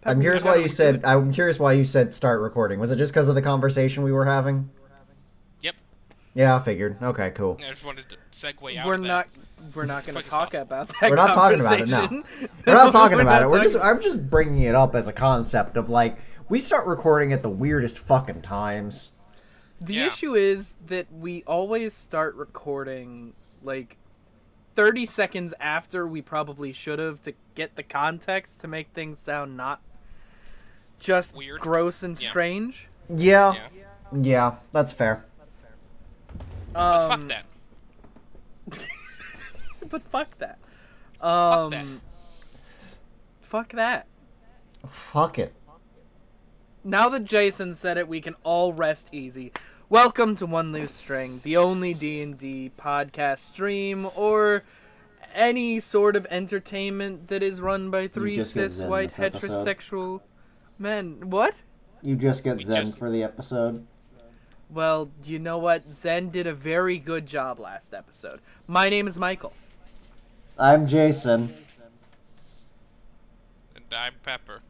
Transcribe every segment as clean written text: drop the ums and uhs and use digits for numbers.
I'm curious why you said start recording. Was it just because of the conversation we were having? Yep. Yeah, I figured. Okay, cool. I just wanted to segue out We're of that. not. We're not going to talk possible. about that. We're not talking about it, no. conversation. We're not talking about it. not I'm just bringing it up as a concept of like we start recording at the weirdest fucking times. The Yeah. issue is that we always start recording like 30 seconds after we probably should have to get the context to make things sound not just Weird. gross and Yeah. strange. Yeah, Yeah. yeah, that's fair. But fuck that. But fuck that. Fuck that. Fuck that. Fuck it. Now that Jason said it, we can all rest easy. Welcome to One Loose String, the only D&D podcast stream or any sort of entertainment that is run by three just get cis zen white this episode. heterosexual men. What? You just get We zen just- for the episode. Well, you know what? Zen did a very good job last episode. My name is Michael. I'm Jason. And I'm Pepper.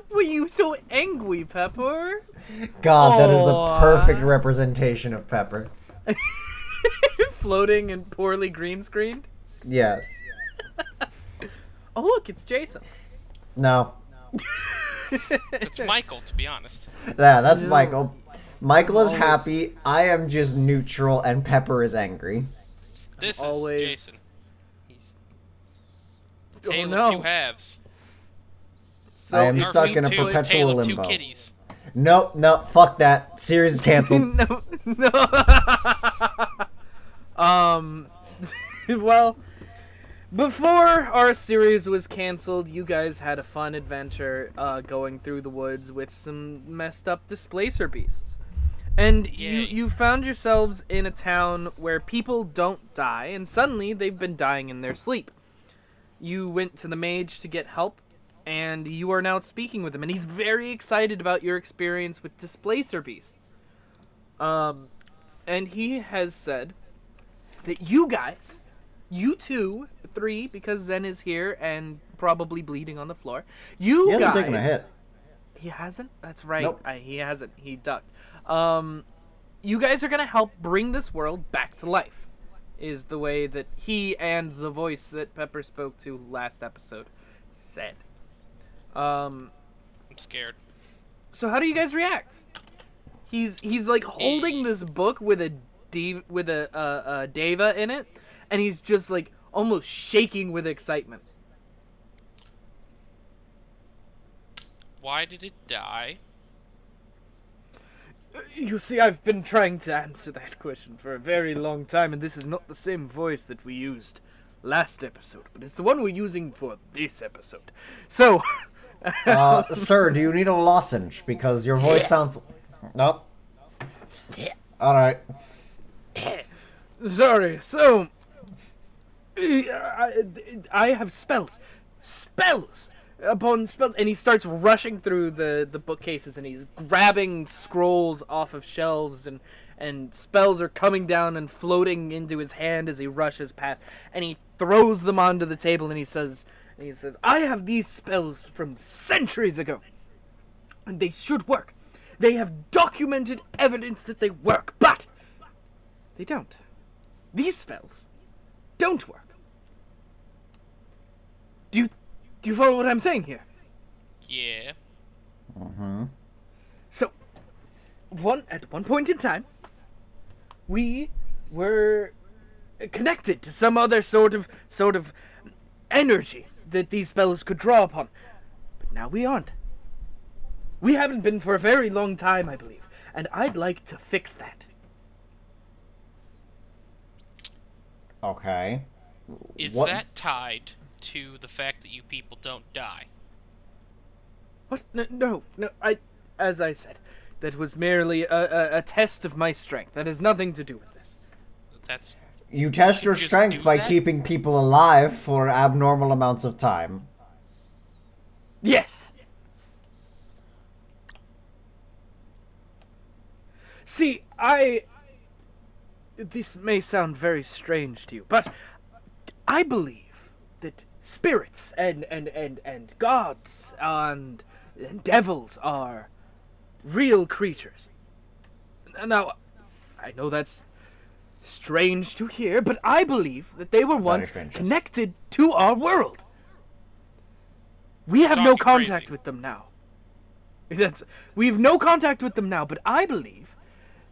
Were you so angry, Pepper? God, that is the Aw. perfect representation of Pepper. Floating and poorly green screened? Yes. Oh, look, it's Jason. No. It's Michael, to be honest. Yeah, that's No. Michael. Michael is Always- happy. I am just neutral, and Pepper is angry. This Always- is Jason. He's the Oh, tale no. of two halves. So I am if stuck we in a do- perpetual tale of limbo. two kitties. Nope, fuck that. Series is canceled. No, no. Well, before our series was canceled, you guys had a fun adventure going through the woods with some messed up displacer beasts. And Yay. you found yourselves in a town where people don't die, and suddenly they've been dying in their sleep. You went to the mage to get help, and you are now speaking with him, and he's very excited about your experience with displacer beasts. And he has said that you guys, you two, three, because Zen is here and probably bleeding on the floor. You He hasn't guys, taken a hit. He hasn't? That's right. Nope. He hasn't. He ducked. You guys are gonna help bring this world back to life, is the way that he and the voice that Pepper spoke to last episode said. I'm scared. So how do you guys react? He's like holding this book with a deva in it, and he's just like almost shaking with excitement. Why did it die? You see, I've been trying to answer that question for a very long time, and this is not the same voice that we used last episode, but it's the one we're using for this episode. So, Sir, do you need a lozenge? Because your voice sounds... Nope. Alright. sorry, so, I have spells upon spells, and he starts rushing through the bookcases, and he's grabbing scrolls off of shelves, and spells are coming down and floating into his hand as he rushes past, and he throws them onto the table, and he says, I have these spells from centuries ago, and they should work. They have documented evidence that they work, but they don't. These spells don't work. Do you follow what I'm saying here? Yeah. Mm-hmm. So, at one point in time, we were connected to some other sort of energy that these spells could draw upon. But now we aren't. We haven't been for a very long time, I believe, and I'd like to fix that. Okay. Is What- that tied to the fact that you people don't die? What? No. As I said, that was merely a test of my strength. That has nothing to do with this. That's You test your Just strength do by that? keeping people alive for abnormal amounts of time. Yes. See, this may sound very strange to you, but I believe that spirits and gods and devils are real creatures. Now, I know that's strange to hear, but I believe that they were once strange, yes. connected to our world. We have no Talking contact crazy. with them now. We have no contact with them now, but I believe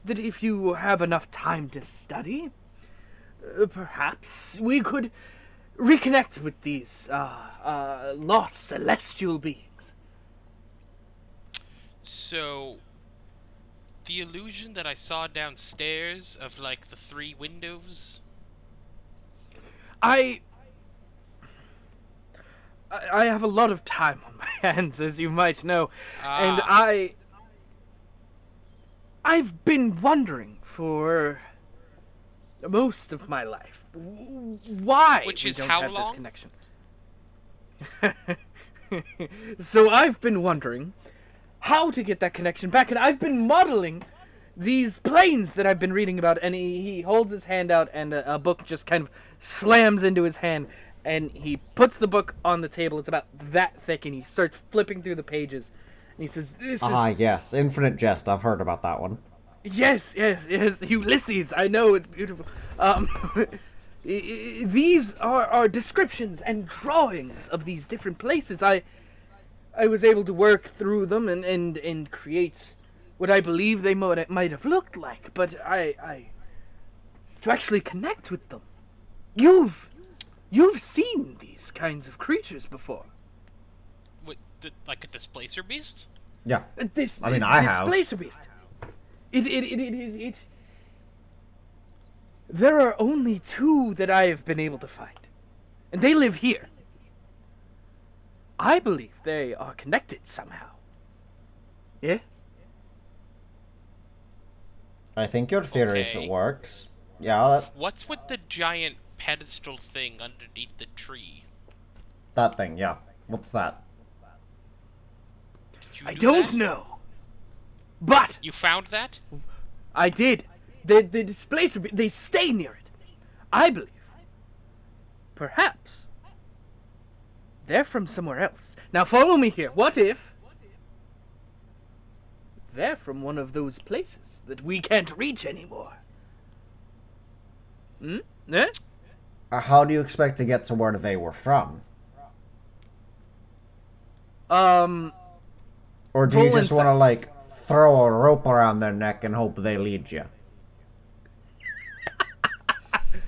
that if you have enough time to study, perhaps we could reconnect with these lost celestial beings. So, the illusion that I saw downstairs of, like, the 3 windows... I have a lot of time on my hands, as you might know, and I've been wondering for most of my life why Which we is don't how have long? this connection. So I've been wondering how to get that connection back, and I've been modeling these planes that I've been reading about, and he holds his hand out, and a book just kind of slams into his hand, and he puts the book on the table. It's about that thick, and he starts flipping through the pages, and he says, "This is..." Yes, Infinite Jest. I've heard about that one. Yes, Ulysses. I know, it's beautiful. These are descriptions and drawings of these different places. I was able to work through them and create what I believe they might have looked like, but to actually connect with them. You've seen these kinds of creatures before. What, like a displacer beast? Yeah. This I have. Displacer beast. There are only 2 that I have been able to find, and they live here. I believe they are connected somehow. Yes? I think your theory Okay. works. Yeah, What's with the giant pedestal thing underneath the tree? that thing, yeah. What's that? Did you I do don't that? know. But You found that? I did. The displacer, they stay near it. I believe. Perhaps they're from somewhere else. Now follow me here. What if they're from one of those places that we can't reach anymore? Eh? How do you expect to get to where they were from? Or do you Roll just want to, insight. like, throw a rope around their neck and hope they lead you?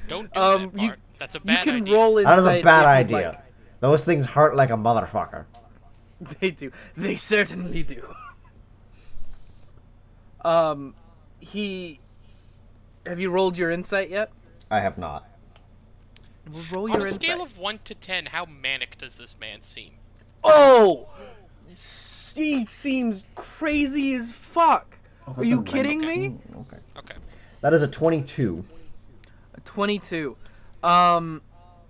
Don't do that you- part. That's a You bad can idea. roll insight. That is a bad if you'd idea. Those things hurt like a motherfucker. like. They do. They certainly do. Have you rolled your insight yet? I have not. We'll roll On your a insight. scale of 1 to 10, how manic does this man seem? Oh! He seems crazy as fuck. Are you kidding me? Okay. Okay. That is a 22. 22.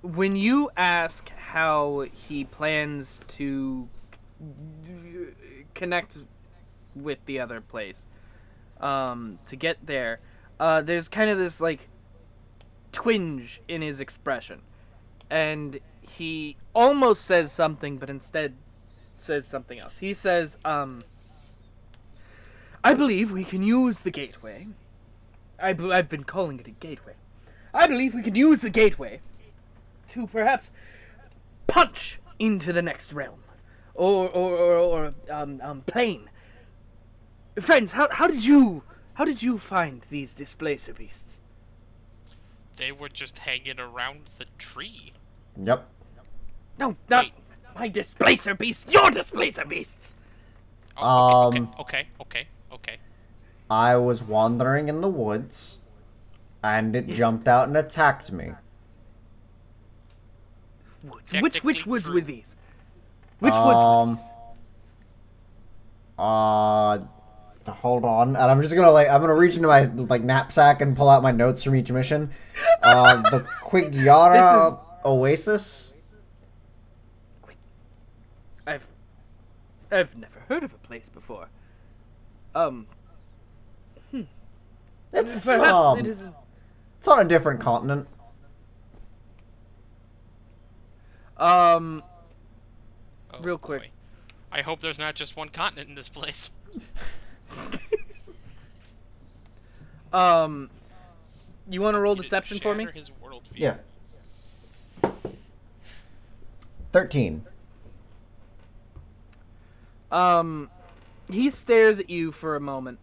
When you ask how he plans to connect with the other place, to get there, there's kind of this, like, twinge in his expression. And he almost says something, but instead says something else. He says, I believe we can use the gateway. I've been calling it a gateway. I believe we can use the gateway to perhaps punch into the next realm, or plane. Friends, how did you find these displacer beasts? They were just hanging around the tree. Yep. No, not Wait. my displacer beasts. Your displacer beasts. Oh, okay. I was wandering in the woods, and it jumped out and attacked me. Woods. Which Technically woods true. were these? Which woods were these? Hold on, and I'm gonna reach into my knapsack and pull out my notes from each mission. The Quigyara Oasis. I've never heard of a place before. It's Perhaps it is. it's on a different continent. Oh, Real boy. quick. I hope there's not just one continent in this place. You want to roll He didn't deception for me? shatter his worldview. Yeah. 13. He stares at you for a moment,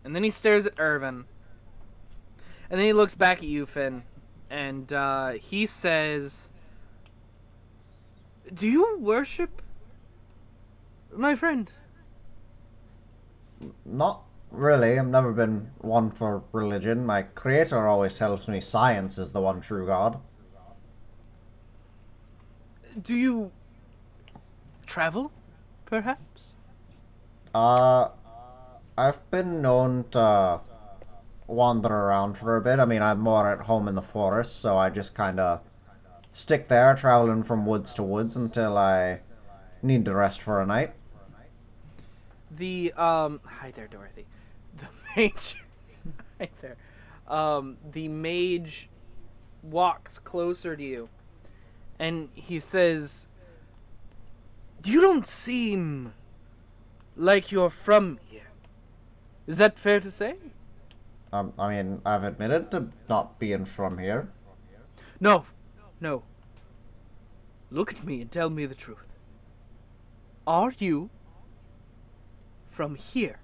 and then he stares at Irvin, and then he looks back at you, Finn, and he says, "Do you worship my friend?" Not really. I've never been one for religion. My creator always tells me science is the one true God. Do you travel, perhaps? I've been known to wander around for a bit. I mean, I'm more at home in the forest, so I just kind of stick there, traveling from woods to woods until I need to rest for a night. Hi there, Dorothy. The mage, hi there. The mage walks closer to you, and he says, "You don't seem like you're from here. Is that fair to say?" I mean, I've admitted to not being from here. No. Look at me and tell me the truth. Are you from here?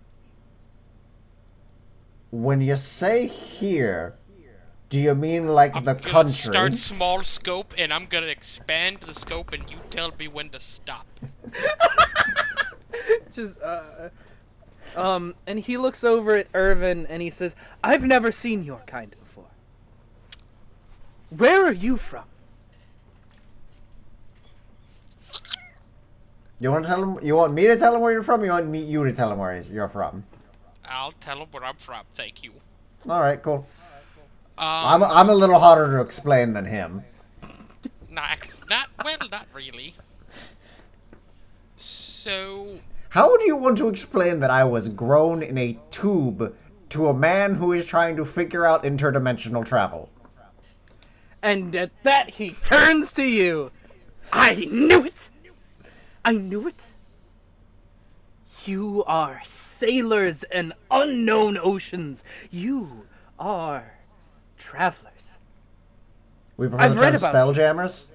When you say here, do you mean like I'm the gonna country? start small scope, and I'm gonna expand the scope, and you tell me when to stop. Just, and he looks over at Irvin and he says, "I've never seen your kind before. Where are you from?" You want to tell him? You want me to tell him where you're from? Or you want you to tell him where you're from? I'll tell him where I'm from, thank you. All right, cool. Um, I'm a little harder to explain than him. not really. So, How would you want to explain that I was grown in a tube to a man who is trying to figure out interdimensional travel? And at that, he turns to you. "I knew it! I knew it! You are sailors in unknown oceans. You are travelers." We prefer I've the term read about spelljammers?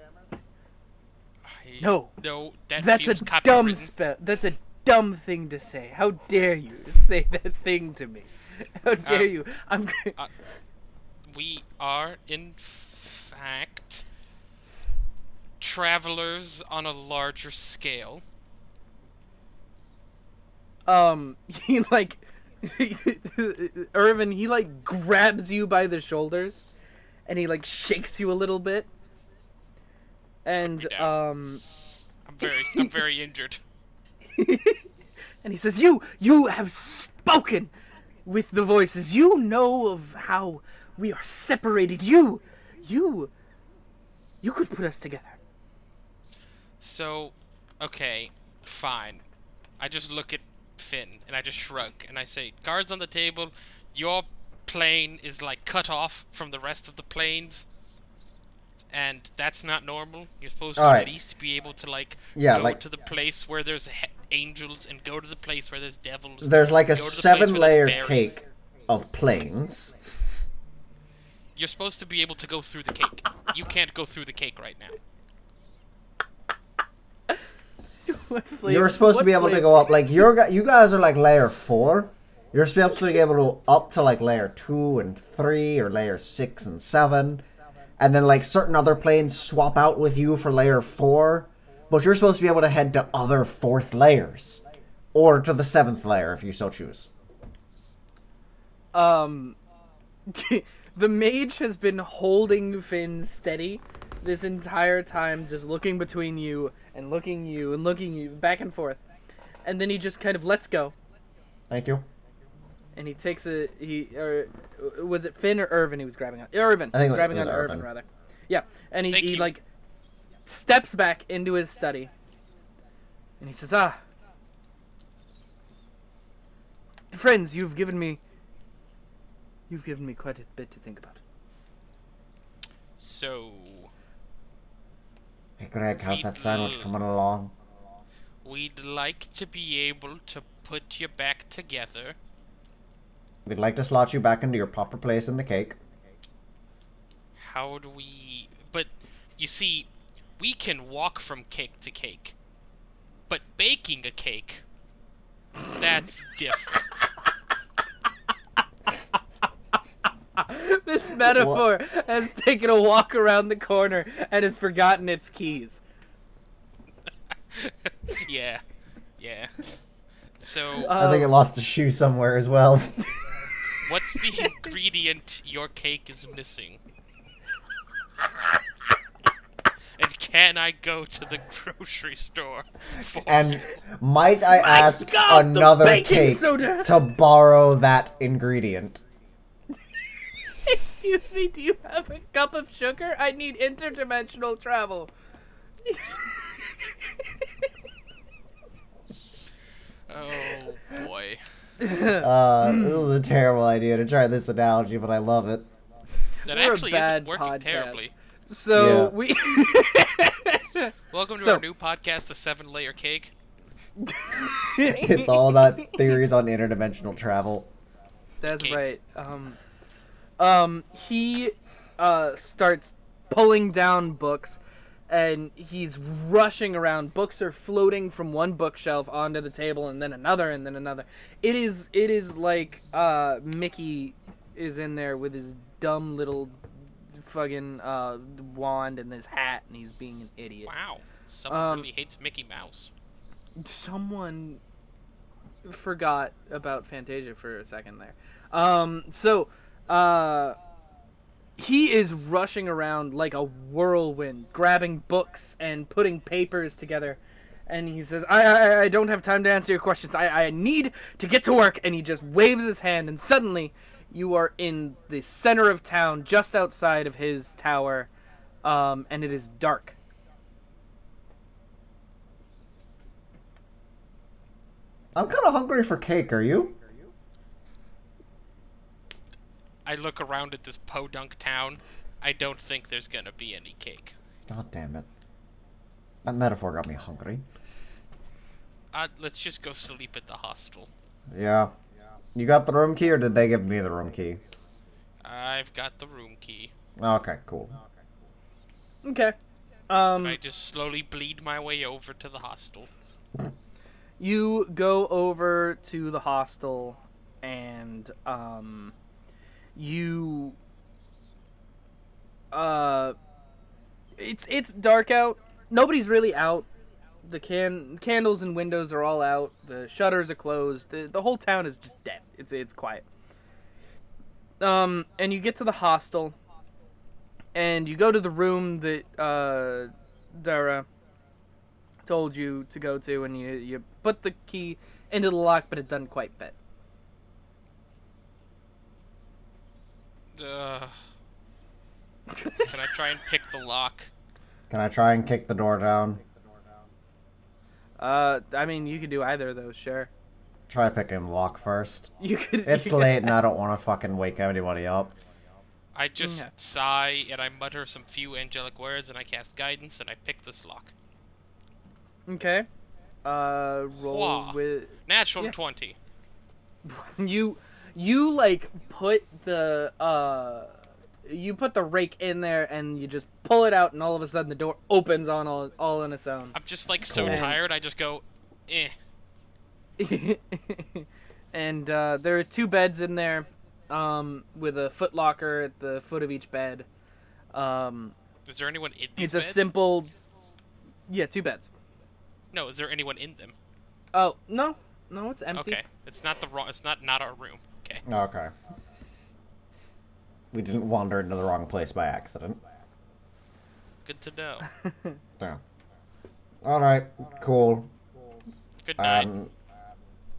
No. No, that That's a feels dumb copywritten. spell. That's a dumb thing to say. How dare you say that thing to me? How dare you? I'm. We are, in fact, travelers on a larger scale. He like, Irvin. He like grabs you by the shoulders, and he like shakes you a little bit. And I'm very injured. and he says, "You have spoken with the voices. You know of how we are separated. You could put us together." So, okay, fine. I just look at Finn, and I just shrug, and I say, "Guards on the table, your plane is, like, cut off from the rest of the planes, and that's not normal. You're supposed to Alright. at least be able to, like, Yeah, go like- to the place where there's angels, and go to the place where there's devils. There's like a go to the place where there's 7-layer fairies. cake of planes. You're supposed to be able to go through the cake. You can't go through the cake right now. What flavor- You're supposed to what be able to flavor- go up, like, you guys are like layer 4. You're supposed to be able to go up to like layer 2 and 3, or layer 6 and 7. And then like certain other planes swap out with you for layer 4. But you're supposed to be able to head to other 4th layers. Or to the 7th layer if you so choose. The mage has been holding Finn steady this entire time, just looking between you and looking you and looking you back and forth, and then he just kind of lets go, Thank you. and he takes was it Finn or Irvin he was grabbing on? Irvin. I think He was grabbing it was on Irvin Irvin. rather. Yeah, and Thank he you. like steps back into his study, and he says, friends, you've given me quite a bit to think about." So, Greg, how's that sandwich coming along? We'd like to be able to put you back together. We'd like to slot you back into your proper place in the cake. How do we... But, you see, we can walk from cake to cake. But baking a cake, that's different. This metaphor has taken a walk around the corner and has forgotten its keys. Yeah. So, I think it lost a shoe somewhere as well. what's the ingredient your cake is missing? And can I go to the grocery store for And you? might I ask God, the another baking cake soda. to borrow that ingredient? Excuse me, do you have a cup of sugar? I need interdimensional travel. Oh, boy. This is a terrible idea to try this analogy, but I love it. That We're a actually bad isn't working podcast. terribly. So Yeah. we Welcome to So- our new podcast, The 7-Layer Cake. It's all about theories on interdimensional travel. That's Cakes. right. He starts pulling down books, and he's rushing around. Books are floating from one bookshelf onto the table, and then another, and then another. It is like Mickey is in there with his dumb little fucking wand and his hat, and he's being an idiot. Wow. Someone really hates Mickey Mouse. Someone forgot about Fantasia for a second there. He is rushing around like a whirlwind, grabbing books and putting papers together. And he says, I don't have time to answer your questions. I need to get to work. And he just waves his hand, and suddenly you are in the center of town, just outside of his tower, and it is dark. I'm kind of hungry for cake, are you? I look around at this podunk town. I don't think there's gonna be any cake. God damn it. That metaphor got me hungry. Let's just go sleep at the hostel. Yeah. You got the room key, or did they give me the room key? I've got the room key. Okay, cool. Okay. I just slowly bleed my way over to the hostel. You go over to the hostel, and it's dark out. Nobody's really out. The candles and windows are all out. The shutters are closed. The whole town is just dead. It's quiet. And you get to the hostel, and you go to the room that Dara told you to go to, and you put the key into the lock, but it doesn't quite fit. Can I try and pick the lock? Can I try and kick the door down? I mean, you could do either of those, sure. Try picking lock first. You could. It's you could late and I ask- don't want to fucking wake anybody up. I just Yeah. sigh and I mutter some few angelic words and I cast guidance and I pick this lock. Okay. Roll Wah. with Natural Yeah. 20. you like put the rake in there, and you just pull it out, and all of a sudden the door opens on all on its own. I'm just like so Cool. tired I just go, eh. And there are 2 beds in there, with a foot locker at the foot of each bed. Is there anyone in these It's beds? a simple. Yeah, 2 beds. No, is there anyone in them? Oh no, it's empty. Okay. It's not not our room. Okay. Okay. We didn't wander into the wrong place by accident. Good to know. Yeah. Alright, cool. Good night.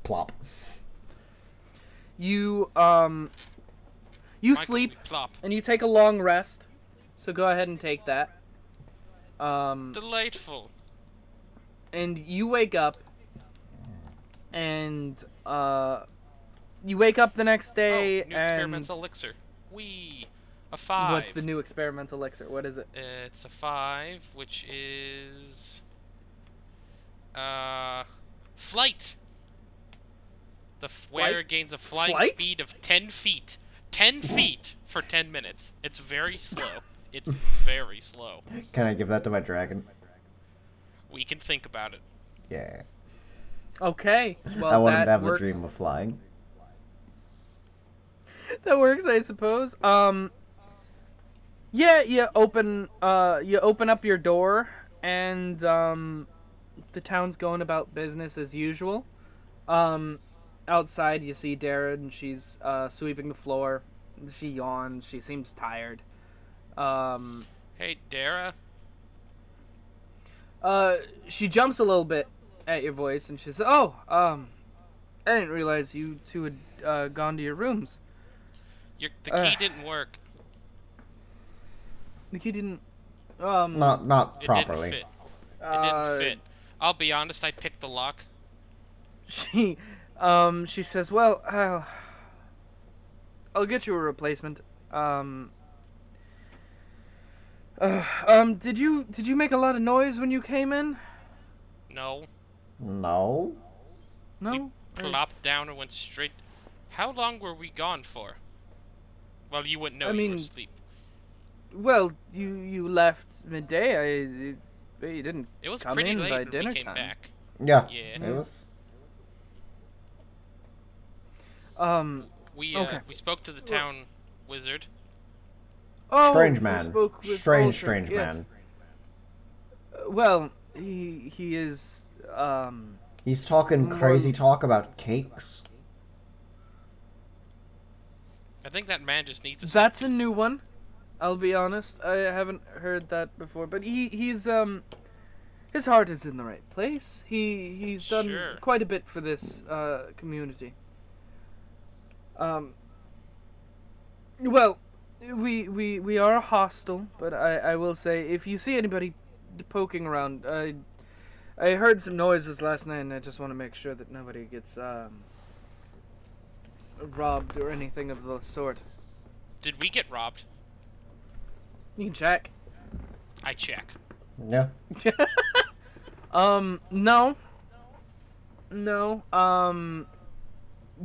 Plop. You Michael, sleep. we plop. And you take a long rest, so go ahead and take that. Delightful. And you wake up, and you wake up the next day, Oh, new and experimental elixir. Wee. A 5. What's the new experimental elixir? What is it? It's a 5, which is flight. The wearer gains a flying speed of 10 feet. 10 feet for 10 minutes. It's very slow. It's very slow. Can I give that to my dragon? We can think about it. Yeah. Okay. Well, I want him that to have works. the dream of flying. That works, I suppose. Yeah, you open up your door, and the town's going about business as usual. Outside you see Darren. She's sweeping the floor. She yawns. She seems tired. Hey, Dara. She jumps a little bit at your voice, and she says, "Oh, I didn't realize you two had gone to your rooms. The key didn't work. The key didn't. Not It properly. didn't fit. It didn't fit. I'll be honest. I picked the lock. She says, "Well, I'll get you a replacement. Did you make a lot of noise when you came in? No. No. No? Plopped down and went straight. How long were we gone for? Well, you wouldn't know. You were asleep. Well, you left midday. You didn't It was come pretty in late by when dinner we came time. back. Yeah. Yeah. It was. We Okay. we spoke to the town wizard. Oh, Strange you man. spoke with Strange yes. man. Well, he is He's talking crazy talk about cakes. I think that man just needs a. That's a new one. I'll be honest. I haven't heard that before, but he's his heart is in the right place. He's done Sure. quite a bit for this community. Well, we are hostile, but I will say if you see anybody poking around, I heard some noises last night, and I just want to make sure that nobody gets robbed or anything of the sort. Did we get robbed? You can check. I check. Yeah. No.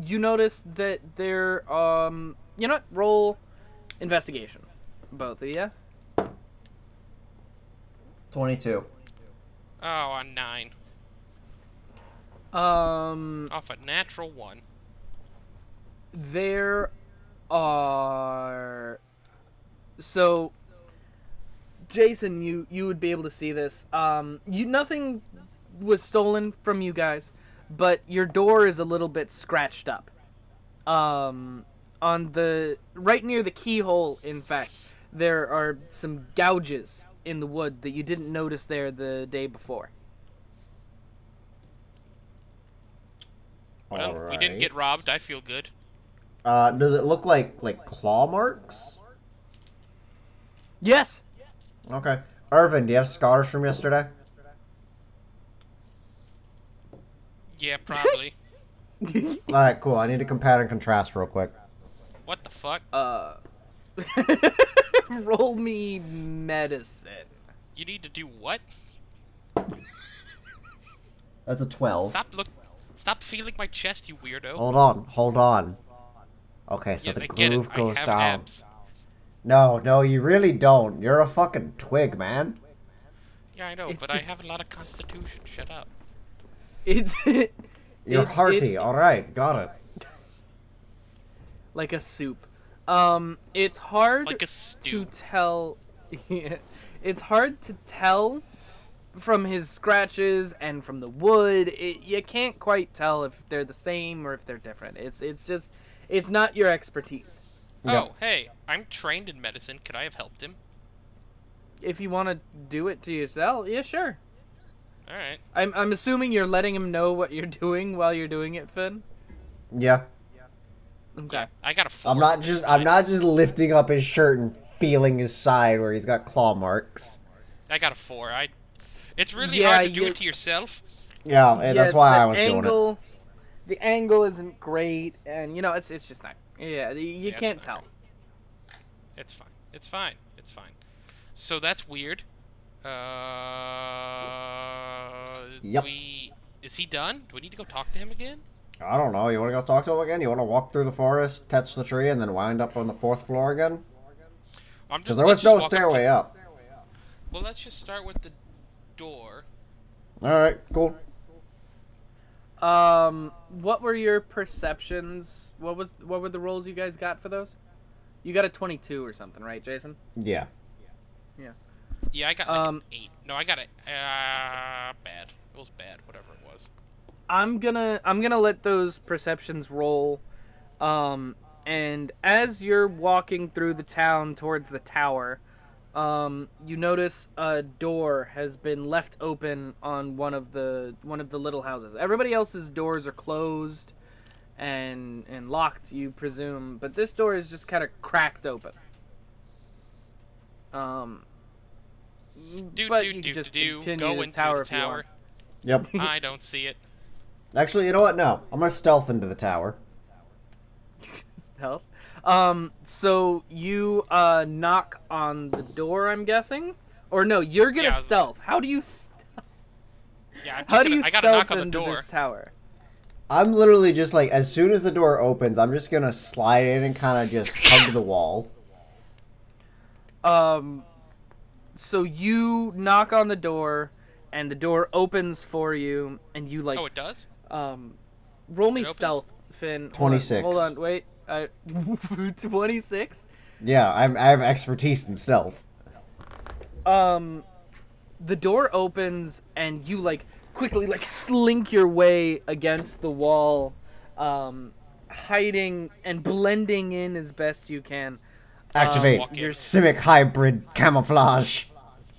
You notice that they're, you know what? Roll investigation. Both of you. 22. Oh, a 9. Off a natural 1. There are... So, Jason, you would be able to see this. Nothing was stolen from you guys, but your door is a little bit scratched up. On the right near the keyhole, in fact, there are some gouges in the wood that you didn't notice there the day before. Well, we didn't get robbed. I feel good. Does it look like claw marks? Yes. Okay. Irvin, do you have scars from yesterday? Yeah, probably. Alright, cool. I need to compare and contrast real quick. What the fuck? Roll me medicine. You need to do what? That's a 12. Stop feeling my chest, you weirdo. Hold on. Okay, so Yeah, the I get it. groove goes I have down. abs. No, you really don't. You're a fucking twig, man. Yeah, I know, but I have a lot of constitution. Shut up. It's You're hearty. Alright, got it. like a soup. It's hard Like a to stew. tell. It's hard to tell from his scratches and from the wood. You can't quite tell if they're the same or if they're different. It's not your expertise. Oh, hey, I'm trained in medicine. Could I have helped him? If you want to do it to yourself, yeah, sure. All right. I'm assuming you're letting him know what you're doing while you're doing it, Finn. Yeah. Okay. Yeah, I got a 4. I'm not just lifting up his shirt and feeling his side where he's got claw marks. I got a 4. It's really Yeah, hard to do it to yourself. Yeah, and that's why the I was doing it. The angle isn't great, and it's just not. Yeah, you Yeah, can't it's tell. not great. It's fine. It's fine. It's fine. So that's weird. Yep. Is he done? Do we need to go talk to him again? I don't know. You want to go talk to him again? You want to walk through the forest, touch the tree, and then wind up on the 4th floor again? Because there was no stairway up. Well, let's just start with the door. Alright, cool. What were your perceptions? What were the rolls you guys got for those? You got a 22 or something, right, Jason? Yeah. Yeah. Yeah, I got like an 8. No, I got it. Bad. It was bad, whatever it was. I'm gonna let those perceptions roll. And as you're walking through the town towards the tower, you notice a door has been left open on one of the little houses. Everybody else's doors are closed and locked, you presume, but this door is just kind of cracked open. But you can just continue go the into tower the if you want. tower. Yep. I don't see it. Actually, you know what? No. I'm going to stealth into the tower. Stealth. So you knock on the door, I'm guessing, or no? You're gonna stealth. How do you? Yeah, I gotta knock on the into door. this tower? I'm literally just like, as soon as the door opens, I'm just going to slide in and kind of just hug the wall. So you knock on the door, and the door opens for you, and you like. Oh, it does. Roll me stealth, Finn. 26. Hold on, wait. 26. Yeah, I have expertise in stealth. The door opens, and you like quickly like slink your way against the wall, hiding and blending in as best you can. Activate your Simic Hybrid Camouflage.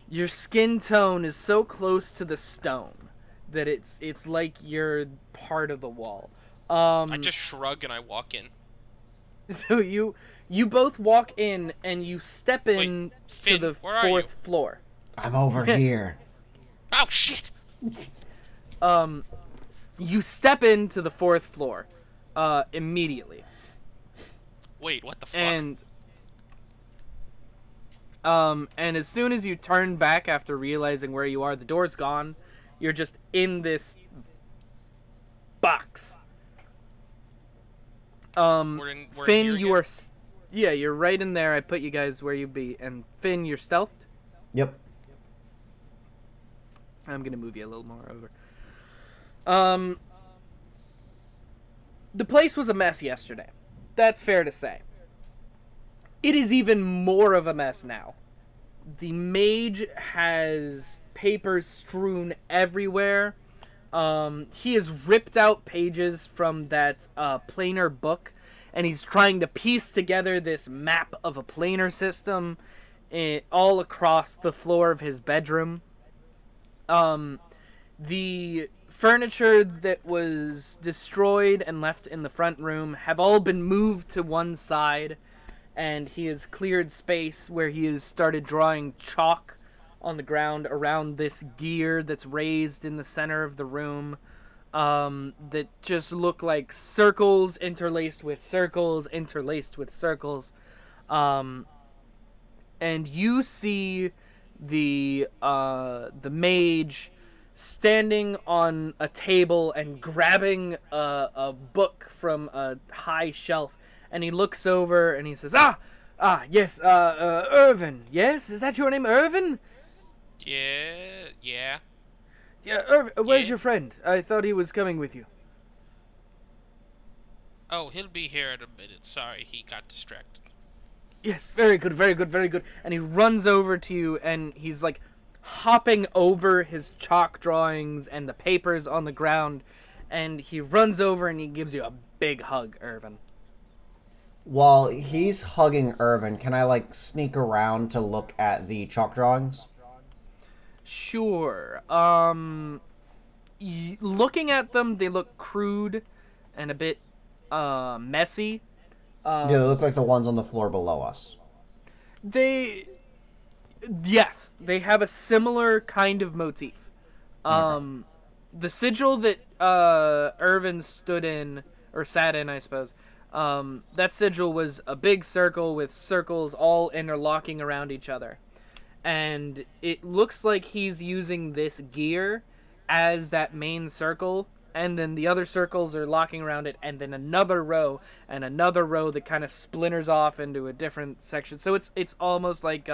Your skin tone is so close to the stone that it's like you're part of the wall. I just shrug and I walk in. So you both walk in and you step in Finn, to the where are you? 4th floor. I'm over here. Oh shit! You step into the 4th floor, immediately. Wait, what the fuck? And as soon as you turn back after realizing where you are, the door's gone. You're just in this box. We're Finn, in here you again? are, yeah, you're right in there. I put you guys where you'd be. And Finn, you're stealthed. Yep. I'm gonna move you a little more over. The place was a mess yesterday. That's fair to say. It is even more of a mess now. The mage has papers strewn everywhere. He has ripped out pages from that planar book, and he's trying to piece together this map of a planar system all across the floor of his bedroom. The furniture that was destroyed and left in the front room have all been moved to one side, and he has cleared space where he has started drawing chalk on the ground around this gear that's raised in the center of the room, that just look like circles interlaced with circles interlaced with circles. And you see the mage standing on a table and grabbing a book from a high shelf, and he looks over and he says, yes, Irvin, yes, is that your name, Irvin? Yeah. Yeah, Irvin, where's Yeah. your friend? I thought he was coming with you. Oh, he'll be here in a minute. Sorry, he got distracted. Yes, very good, very good, very good. And he runs over to you, and he's like hopping over his chalk drawings and the papers on the ground, and he runs over and he gives you a big hug, Irvin. While he's hugging Irvin, can I, like, sneak around to look at the chalk drawings? Sure. Looking at them, they look crude and a bit messy. Do they look like the ones on the floor below us? Yes, they have a similar kind of motif. Okay. The sigil that Irvin stood in, or sat in, I suppose, That sigil was a big circle with circles all interlocking around each other. And it looks like he's using this gear as that main circle, and then the other circles are locking around it, and then another row and another row that kind of splinters off into a different section. So it's almost like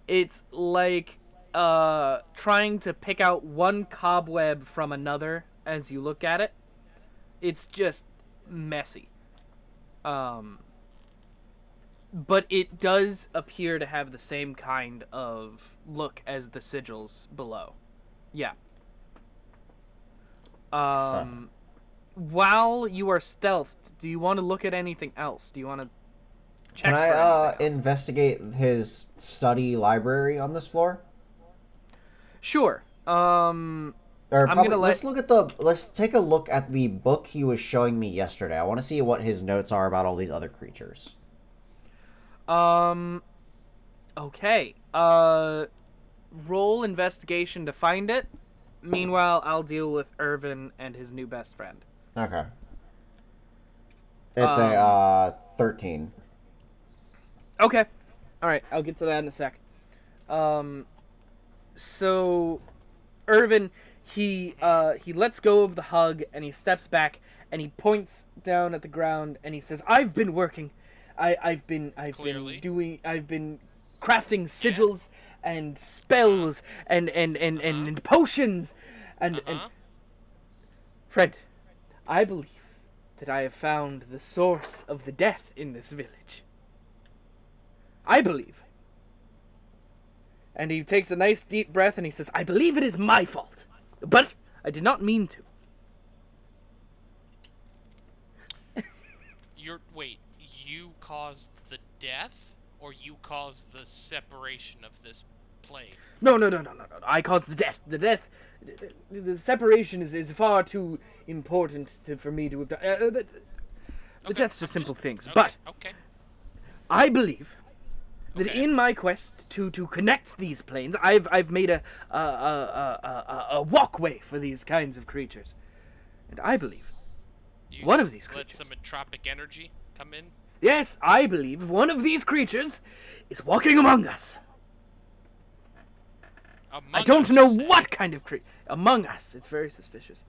it's like trying to pick out one cobweb from another as you look at it. It's just messy. But it does appear to have the same kind of look as the sigils below. Yeah. While you are stealthed, do you want to look at anything else? Do you want to check Can for I anything else? investigate his study library on this floor? Sure. Or I'm probably, gonna let's take a look at the book he was showing me yesterday. I want to see what his notes are about all these other creatures. Okay. Roll investigation to find it. Meanwhile, I'll deal with Irvin and his new best friend. Okay. It's a 13. Okay. Alright, I'll get to that in a sec. So Irvin, he lets go of the hug and he steps back and he points down at the ground and he says, "I've been working. I've been Clearly. crafting sigils and spells and potions and friend, I believe that I have found the source of the death in this village. I believe." And he takes a nice deep breath and he says, "I believe it is my fault, but I did not mean to." You caused the death, or you caused the separation of this plane? No. I caused the death. The separation is far too important for me to have done. The deaths are simple things, but Okay. I believe that Okay. in my quest to connect these planes, I've made a walkway for these kinds of creatures, and I believe one of these Let creatures. some entropic energy come in? Yes, I believe one of these creatures is walking among us. I don't know what kind of creature. Among us. It's very suspicious.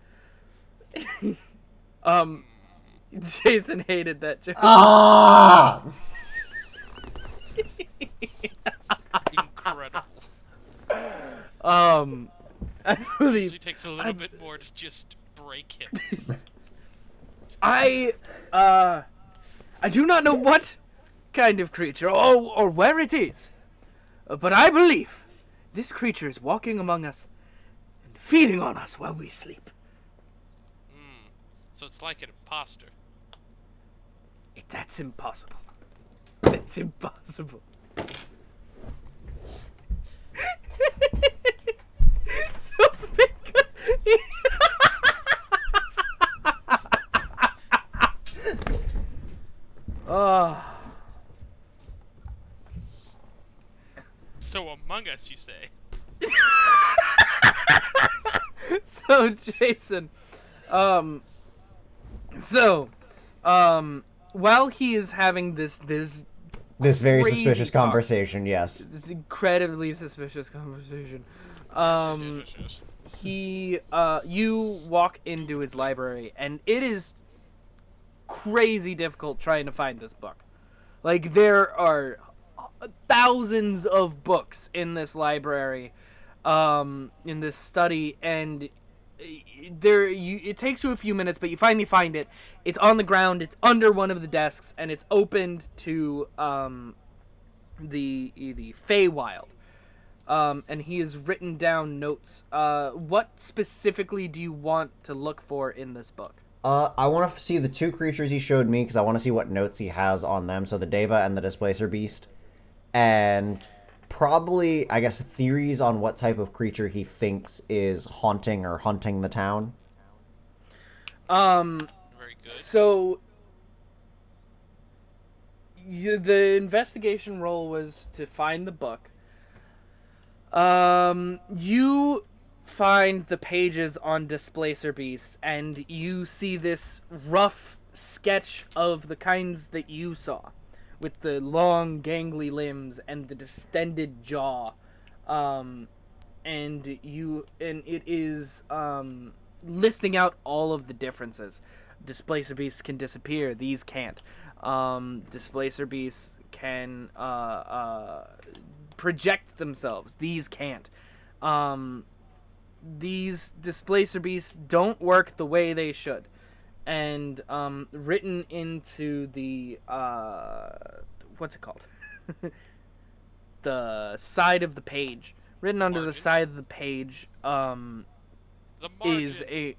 Jason hated that joke. Ah! Incredible. I It believe usually takes a little bit more to just break him. I do not know what kind of creature or where it is, but I believe this creature is walking among us and feeding on us while we sleep. So it's like an imposter. That's impossible. That's impossible. So So among us, you say? So Jason, while he is having this Very crazy suspicious talk. conversation, yes. this incredibly suspicious conversation, Yes. you walk into his library and it is crazy difficult trying to find this book. Like, there are thousands of books in this library, in this study, and it takes you a few minutes, but you finally find it. It's on the ground, it's under one of the desks, and it's opened to the Feywild. And he has written down notes. What specifically do you want to look for in this book? I want to see the two creatures he showed me, because I want to see what notes he has on them. So the Deva and the Displacer Beast. And probably, I guess, theories on what type of creature he thinks is haunting or hunting the town. Very good. So, the investigation role was to find the book. You find the pages on Displacer Beast, and you see this rough sketch of the kinds that you saw, with the long, gangly limbs and the distended jaw, and it is listing out all of the differences. Displacer Beasts can disappear; these can't. Displacer Beasts can project themselves; these can't. These Displacer Beasts don't work the way they should. And written into the what's it called? The side of the page. Written onto the side of the page The is margin.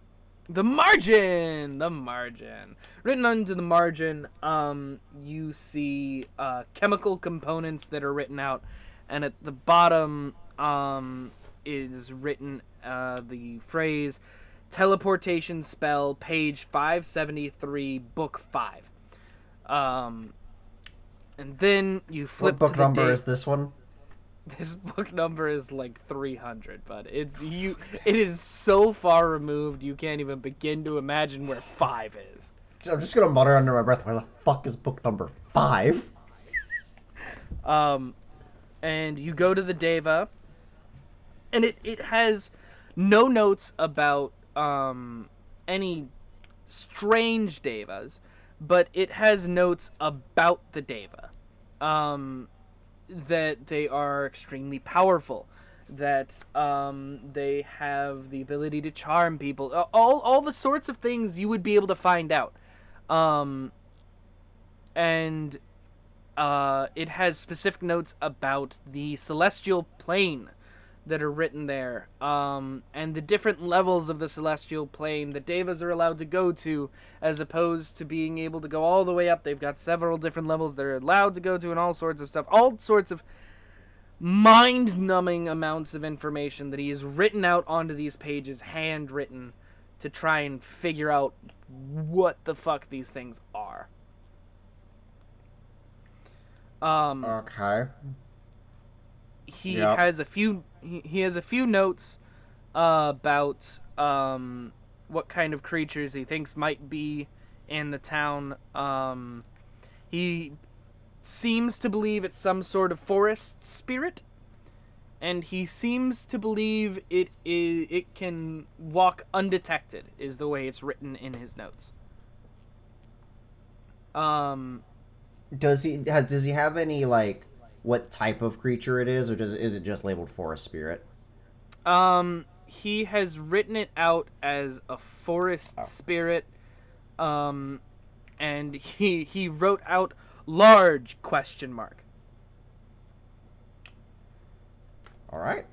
the margin. The margin. Written onto the margin, you see chemical components that are written out, and at the bottom is written the phrase teleportation spell, page 573, book 5. And then you flip What book to the number date. is this one? This book number is like 300, but it is so far removed you can't even begin to imagine where 5 is. I'm just gonna mutter under my breath, where the fuck is book number 5? And you go to the Deva, and it has no notes about any strange Devas, but it has notes about the Deva. That they are extremely powerful, that they have the ability to charm people, all the sorts of things you would be able to find out. And it has specific notes about the celestial plane that are written there, and the different levels of the celestial plane that Devas are allowed to go to, as opposed to being able to go all the way up. They've got several different levels they're allowed to go to, and all sorts of stuff. All sorts of mind-numbing amounts of information that he has written out onto these pages, handwritten, to try and figure out what the fuck these things are. Okay. He Yep. has a few. He has a few notes about what kind of creatures he thinks might be in the town. He seems to believe it's some sort of forest spirit, and he seems to believe it can walk undetected, is the way it's written in his notes. Does he have any, like, what type of creature it is, or is it just labeled forest spirit? He has written it out as a forest spirit, and he wrote out large question mark. All right.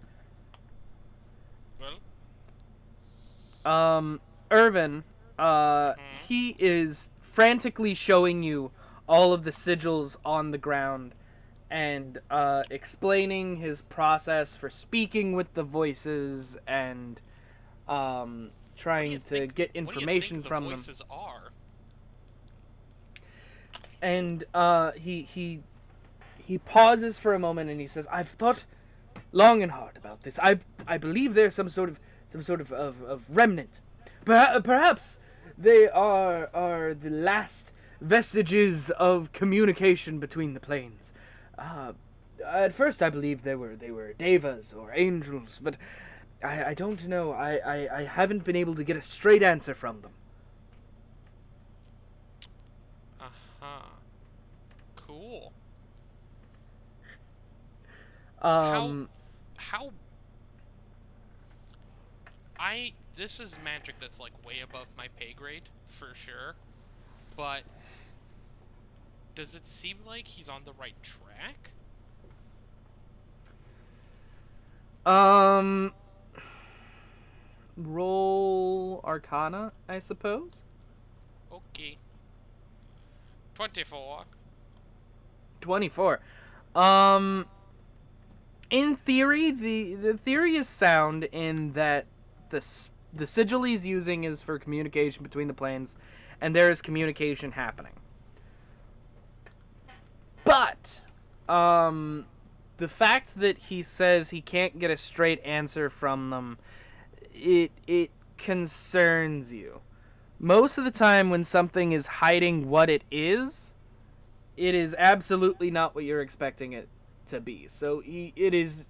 Well, Irvin, he is frantically showing you all of the sigils on the ground, and explaining his process for speaking with the voices, and trying to get information from them. What do you think the voices are? And he pauses for a moment, and he says, "I've thought long and hard about this. I believe there's some sort of remnant. Perhaps they are the last vestiges of communication between the planes. At first I believed they were devas or angels, but I don't know. I haven't been able to get a straight answer from them." Cool. Um, How this is magic that's like way above my pay grade for sure, but does it seem like he's on the right track? Roll Arcana, I suppose. Okay. 24. 24. In theory, the theory is sound in that the sigil he's using is for communication between the planes, and there is communication happening. But the fact that he says he can't get a straight answer from them it concerns you. Most of the time when something is hiding what it is absolutely not what you're expecting it to be. So it is,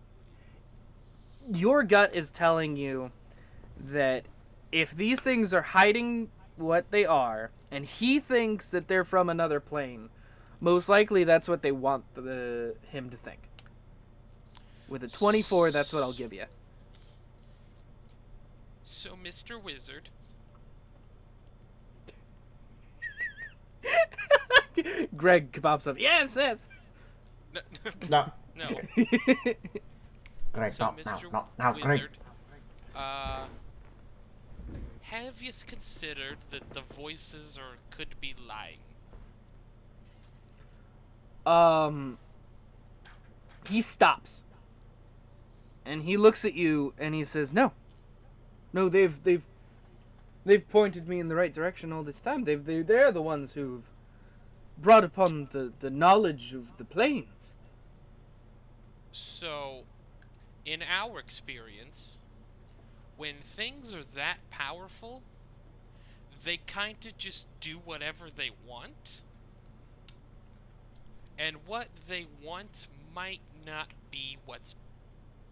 your gut is telling you that if these things are hiding what they are, and he thinks that they're from another plane, most likely that's what they want him to think. With a 24, that's what I'll give you. So, Mr. Wizard, Greg pops up. Yes. no, No. no. Greg, So, no, Mr. Greg. Wizard, have you considered that the voices could be lying? He stops. And he looks at you and he says, "No, they've pointed me in the right direction all this time. They're the ones who've brought upon the knowledge of the planes." So, in our experience, when things are that powerful, they kind of just do whatever they want. And what they want might not be what's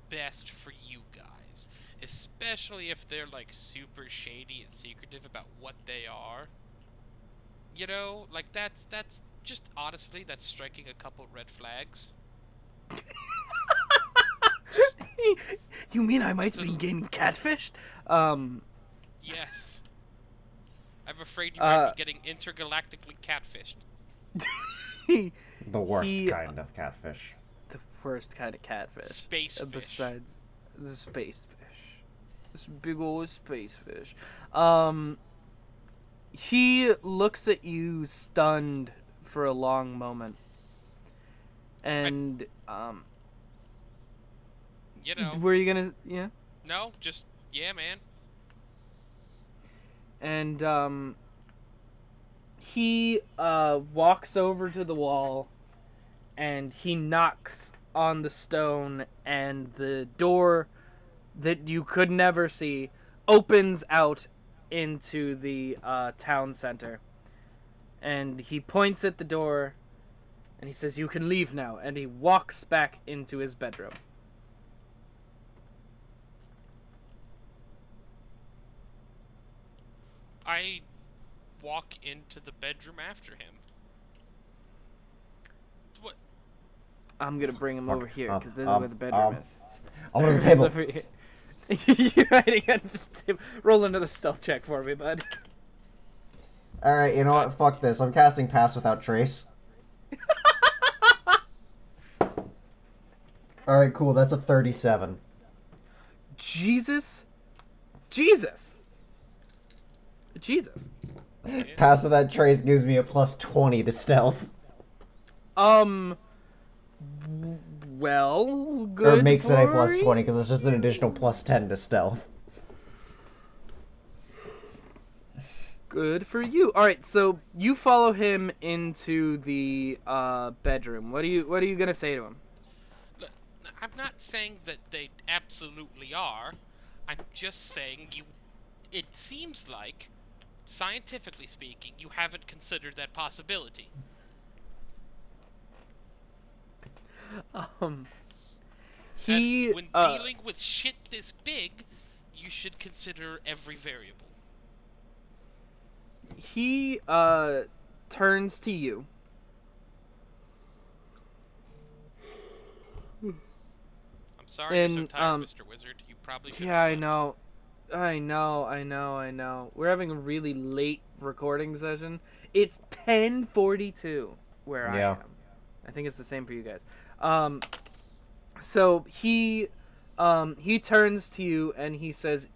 best for you guys. Especially if they're, like, super shady and secretive about what they are. You know, like, that's just, honestly, that's striking a couple red flags. You mean I might be getting catfished? Yes. I'm afraid you might be getting intergalactically catfished. The worst kind of catfish. The worst kind of catfish. Space fish. Besides the space fish. This big old space fish. He looks at you stunned for a long moment. And, You know. were you gonna, yeah? No, just, yeah, man. And, he, walks over to the wall, and he knocks on the stone, and the door that you could never see opens out into the, town center. And he points at the door, and he says, "You can leave now," and he walks back into his bedroom. I walk into the bedroom after him. What? I'm gonna bring him over here, because this is where the bedroom is. Over the table. Over here. You're hiding under the table. Roll another stealth check for me, bud. Alright, you know what? Fuck this. I'm casting Pass Without Trace. Alright, cool. That's a 37. Jesus. Pass Without Trace gives me a plus 20 to stealth. Well, good. Or makes it a for plus you. 20, because it's just an additional plus 10 to stealth. Good for you. All right, so you follow him into the bedroom. What are you gonna say to him? Look, I'm not saying that they absolutely are. I'm just saying it seems like, scientifically speaking, you haven't considered that possibility. He And when dealing with shit this big, you should consider every variable. he turns to you. I'm sorry you're so And, tired, Mr. Wizard. You probably should. Yeah, I know. We're having a really late recording session. It's 10:42 where I am. I think it's the same for you guys. So he turns to you and he says,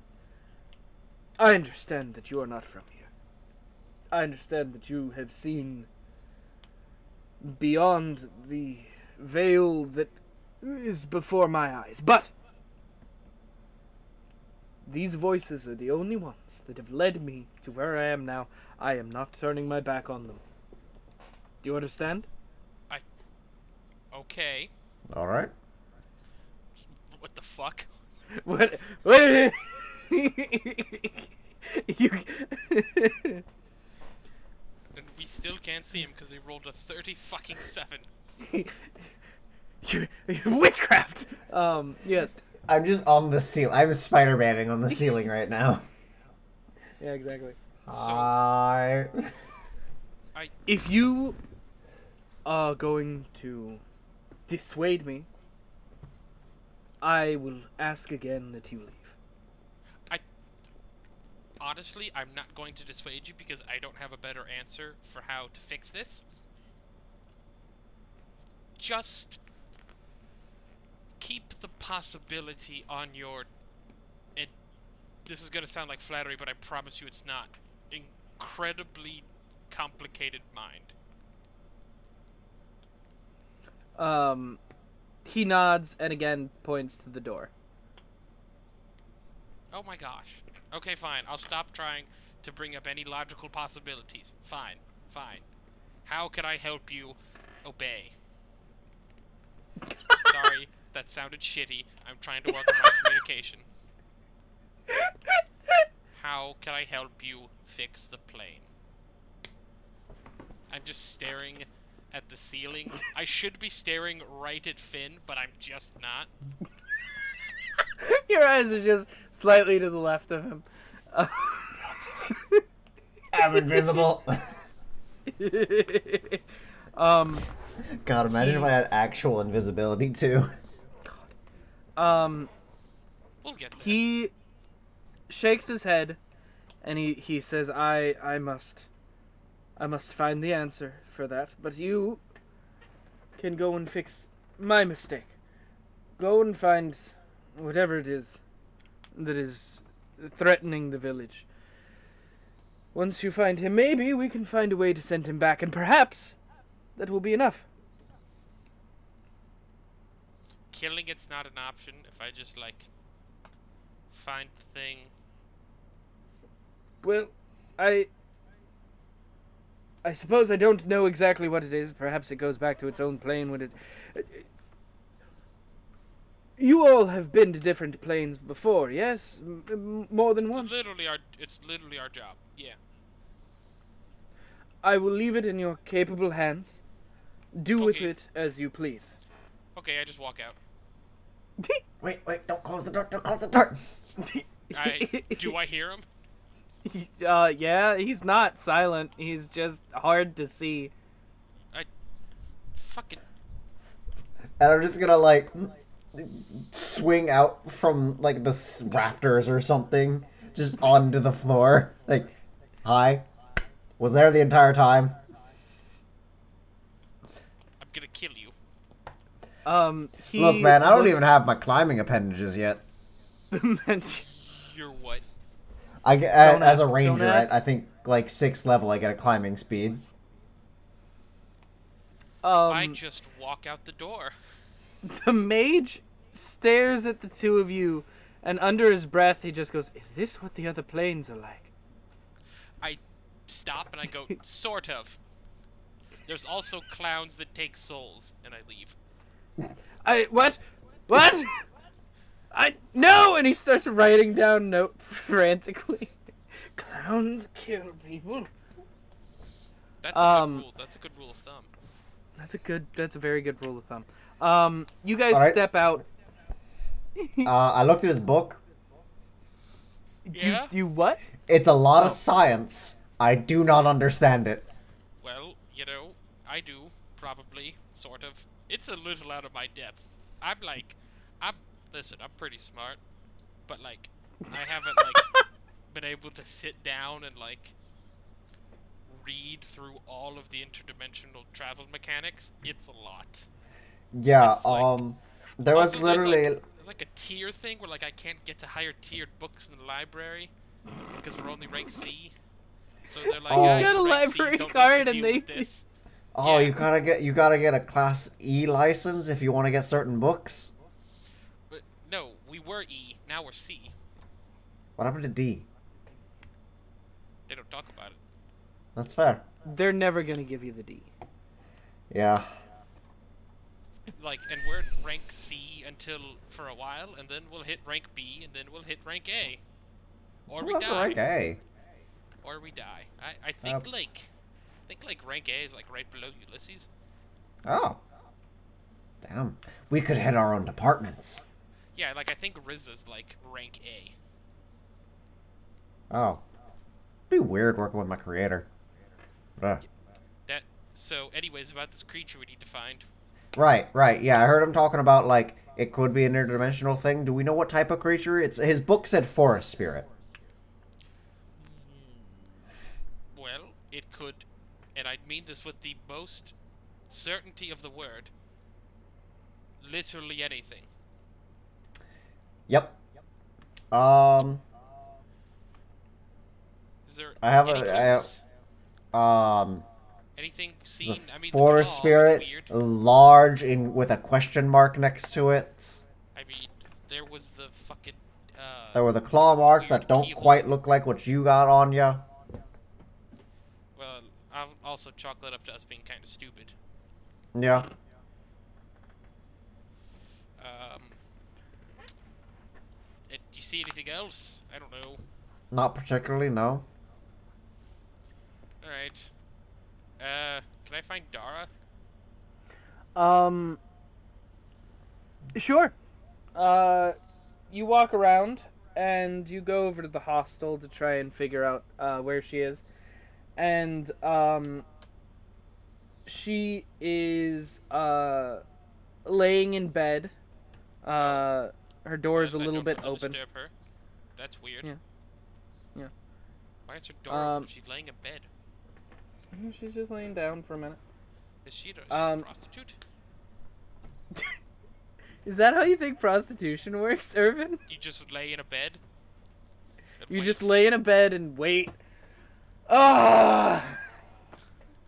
"I understand that you are not from here. I understand that you have seen beyond the veil that is before my eyes, but these voices are the only ones that have led me to where I am now. I am not turning my back on them. Do you understand?" Okay. Alright. What the fuck? What? You. And we still can't see him because he rolled a 30-fucking-7. Witchcraft. Yes. I'm just on the ceiling. I'm Spider-Manning on the ceiling right now. Yeah, exactly. So Hi. If you are going to dissuade me, I will ask again that you leave. honestly, I'm not going to dissuade you because I don't have a better answer for how to fix this. Just keep the possibility on your... And this is going to sound like flattery, but I promise you it's not. Incredibly complicated mind. He nods and again points to the door. Oh my gosh. Okay, fine. I'll stop trying to bring up any logical possibilities. Fine. Fine. How can I help you obey? Sorry, that sounded shitty. I'm trying to work on my communication. How can I help you fix the plane? I'm just staring at the ceiling. I should be staring right at Finn, but I'm just not. Your eyes are just slightly to the left of him. I'm invisible. God, imagine if I had actual invisibility too. We'll get there. He shakes his head and he says, I must find the answer for that, but you can go and fix my mistake. Go and find whatever it is that is threatening the village. Once you find him, maybe we can find a way to send him back, and perhaps that will be enough. Killing it's not an option if I just, like, find the thing. Well, I suppose I don't know exactly what it is. Perhaps it goes back to its own plane when it... You all have been to different planes before, yes? More than once? It's literally our job, yeah. I will leave it in your capable hands. Do with Okay. it as you please. Okay, I just walk out. Wait, don't close the door, don't close the door. Do I hear him? Yeah, he's not silent. He's just hard to see. Fucking... And I'm just gonna, like, swing out from, like, the rafters or something, just onto the floor. Like, hi. Was there the entire time. I'm gonna kill you. Look, man, I don't even have my climbing appendages yet. You're what? As a don't ranger, ask. I think, like, 6th level, I get a climbing speed. I just walk out the door. The mage stares at the two of you, and under his breath, he just goes, "Is this what the other planes are like?" I stop and I go, sort of. There's also clowns that take souls, and I leave. What? No! And he starts writing down notes frantically. Clowns kill people. That's a good rule. That's a good rule of thumb. That's a very good rule of thumb. You guys All right. step out. I looked at his book. Yeah? You what? It's a lot of science. I do not understand it. Well, you know, I do, probably, sort of. It's a little out of my depth. Listen, I'm pretty smart, but, like, I haven't, like, been able to sit down and, like, read through all of the interdimensional travel mechanics. It's a lot. Yeah, It's like- there was Also, there's, literally... there's, like, a tier thing where, like, I can't get to higher tiered books in the library because we're only rank C. So they're like, Oh. "Ah, You got a rank Cs library don't card need to and deal they- with this." Oh, Yeah. you gotta get a Class E license if you want to get certain books? But no, we were E, now we're C. What happened to D? They don't talk about it. That's fair. They're never gonna give you the D. Yeah. Like, and we're rank C until for a while, and then we'll hit rank B, and then we'll hit rank A. Or Well, we that's die. rank A. Or we die. I think That's- like rank A is like right below Ulysses. Oh. Damn. We could head our own departments. Yeah, like I think Riz is like rank A. Oh. It'd be weird working with my creator. Ugh. So anyways, about this creature we need to find. Right. Yeah, I heard him talking about, like, it could be an interdimensional thing. Do we know what type of creature? His book said forest spirit. Well, it could, and I mean this with the most certainty of the word, literally anything. Yep. Is there I have any a- clues? Anything It's seen? a I mean, forest the claw was spirit, weird. large with a question mark next to it. I mean, there was the fucking. There were the claw marks weird that don't keyhole. quite look like what you got on ya. Well, I'll also chalk that up to us being kind of stupid. Yeah. Do you see anything else? I don't know. Not particularly, no. All right. Can I find Dara? Sure. You walk around and you go over to the hostel to try and figure out where she is, and she is laying in bed. Her door is a I little don't bit wanna open. Disturb her. That's weird. Yeah. Why is her door open? She's laying in bed. She's just laying down for a minute. Is she a prostitute? Is that how you think prostitution works, Irvin? You just lay in a bed? And You wait? just lay in a bed and wait. Ah.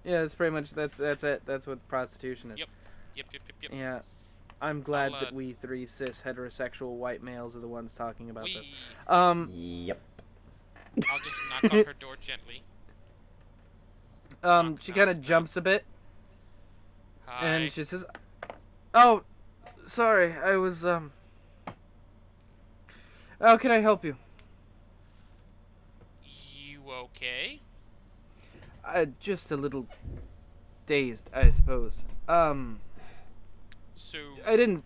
Yeah, that's pretty much that's it. That's what prostitution is. Yep. Yep. Yeah. I'm glad I'll, that we three cis heterosexual white males are the ones talking about this. Yep. I'll just knock on her door gently. She kind of jumps a bit Hi. and she says, "Oh, sorry, I was how can I help you?" You okay? Just a little dazed, I suppose. So I didn't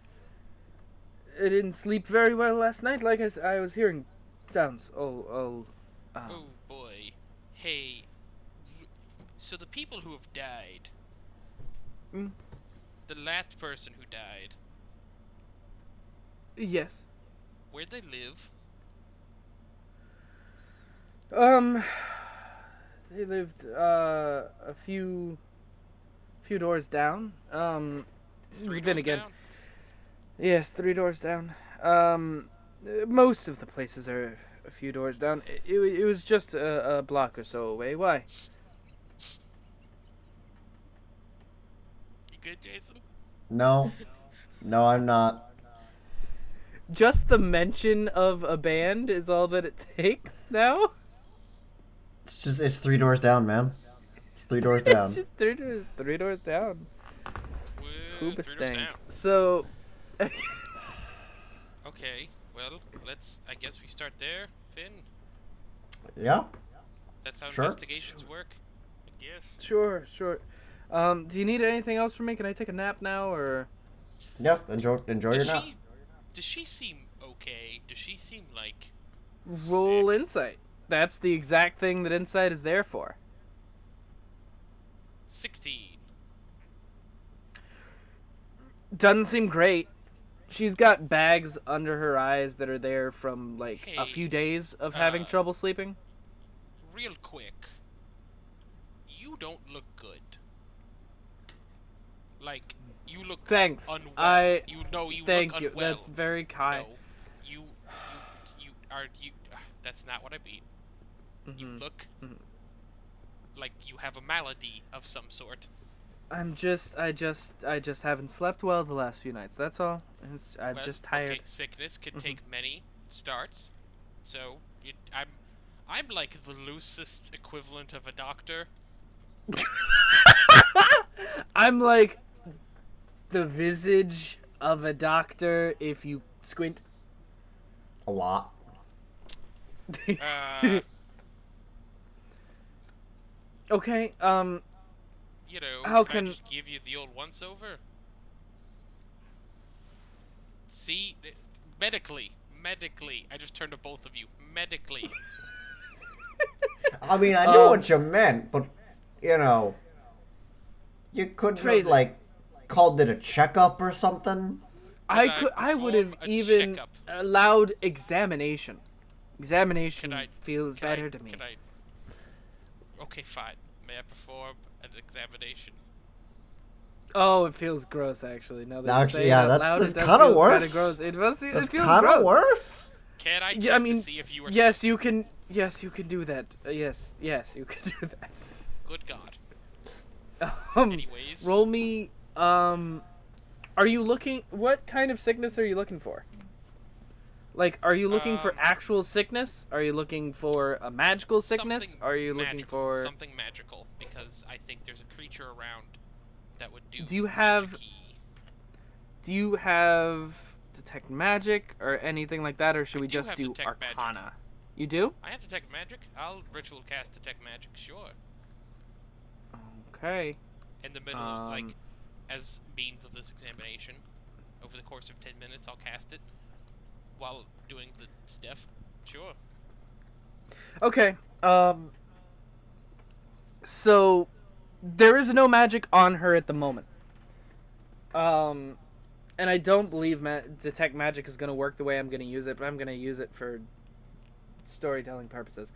sleep very well last night. Like I was hearing sounds. oh boy. Hey. So the people who have died. Mm. The last person who died. Yes. Where'd they live? They lived a few doors down. Three Then doors again, down? yes, 3 doors down. Most of the places are a few doors down. It was just a block or so away. Why? You good, Jason? No. No, I'm not. Just the mention of a band is all that it takes now? It's 3 doors down, man. It's 3 doors down. It's just three doors down. Whoa, 3 doors Hoobastank. down. So, Okay, well, I guess we start there, Finn. Yeah? That's how Sure. investigations work, I guess. sure. Do you need anything else from me? Can I take a nap now, or? Yeah, enjoy your nap. Does she seem okay? Does she seem like Roll sick? insight. That's the exact thing that insight is there for. 16. Doesn't seem great. She's got bags under her eyes that are there from like a few Hey, days of having trouble sleeping. Real quick. You don't look good. Like, you look Thanks. unwell. You Thank look you. unwell. That's very kind. No, you are that's not what I mean. You look like you have a malady of some sort. I just haven't slept well the last few nights. That's all. I'm Well, just tired. Okay, sickness can take many starts, so I'm like the loosest equivalent of a doctor. I'm like the visage of a doctor if you squint. A lot. Uh, Okay. you know, How can I can- just give you the old once over? See, medically, I just turned to both of you. Medically, I mean, I knew what you meant, but you know, you couldn't have Phrase it. like called it a checkup or something. I would have perform a even checkup? allowed examination. Examination Can I? feels Can better I, to me. Can I? Okay, fine. May I perform an examination? Oh, it feels gross actually. Now that you Actually, say yeah, it out that's loud, it does kind of feel worse. kind of gross. That's It feels kind of gross. worse. Can I check Yeah, I mean, to see if you are yes, sick? you can. Yes, you can do that. Yes, you can do that. Good God. Um, Anyways. roll me. Are you looking? What kind of sickness are you looking for? Like, are you looking for actual sickness? Are you looking for a magical sickness? Something Are you looking magical, for? something magical? Because I think there's a creature around that would do. Do you have- magic-y. Do you have detect magic or anything like that, or should I we do just have do detect magic. Arcana? You do? I have detect magic. I'll ritual cast detect magic, sure. Okay. In the middle, like, as means of this examination, over the course of 10 minutes, I'll cast it while doing the stuff. Sure. Okay. So there is no magic on her at the moment. And I don't believe detect magic is going to work the way I'm going to use it, but I'm going to use it for storytelling purposes.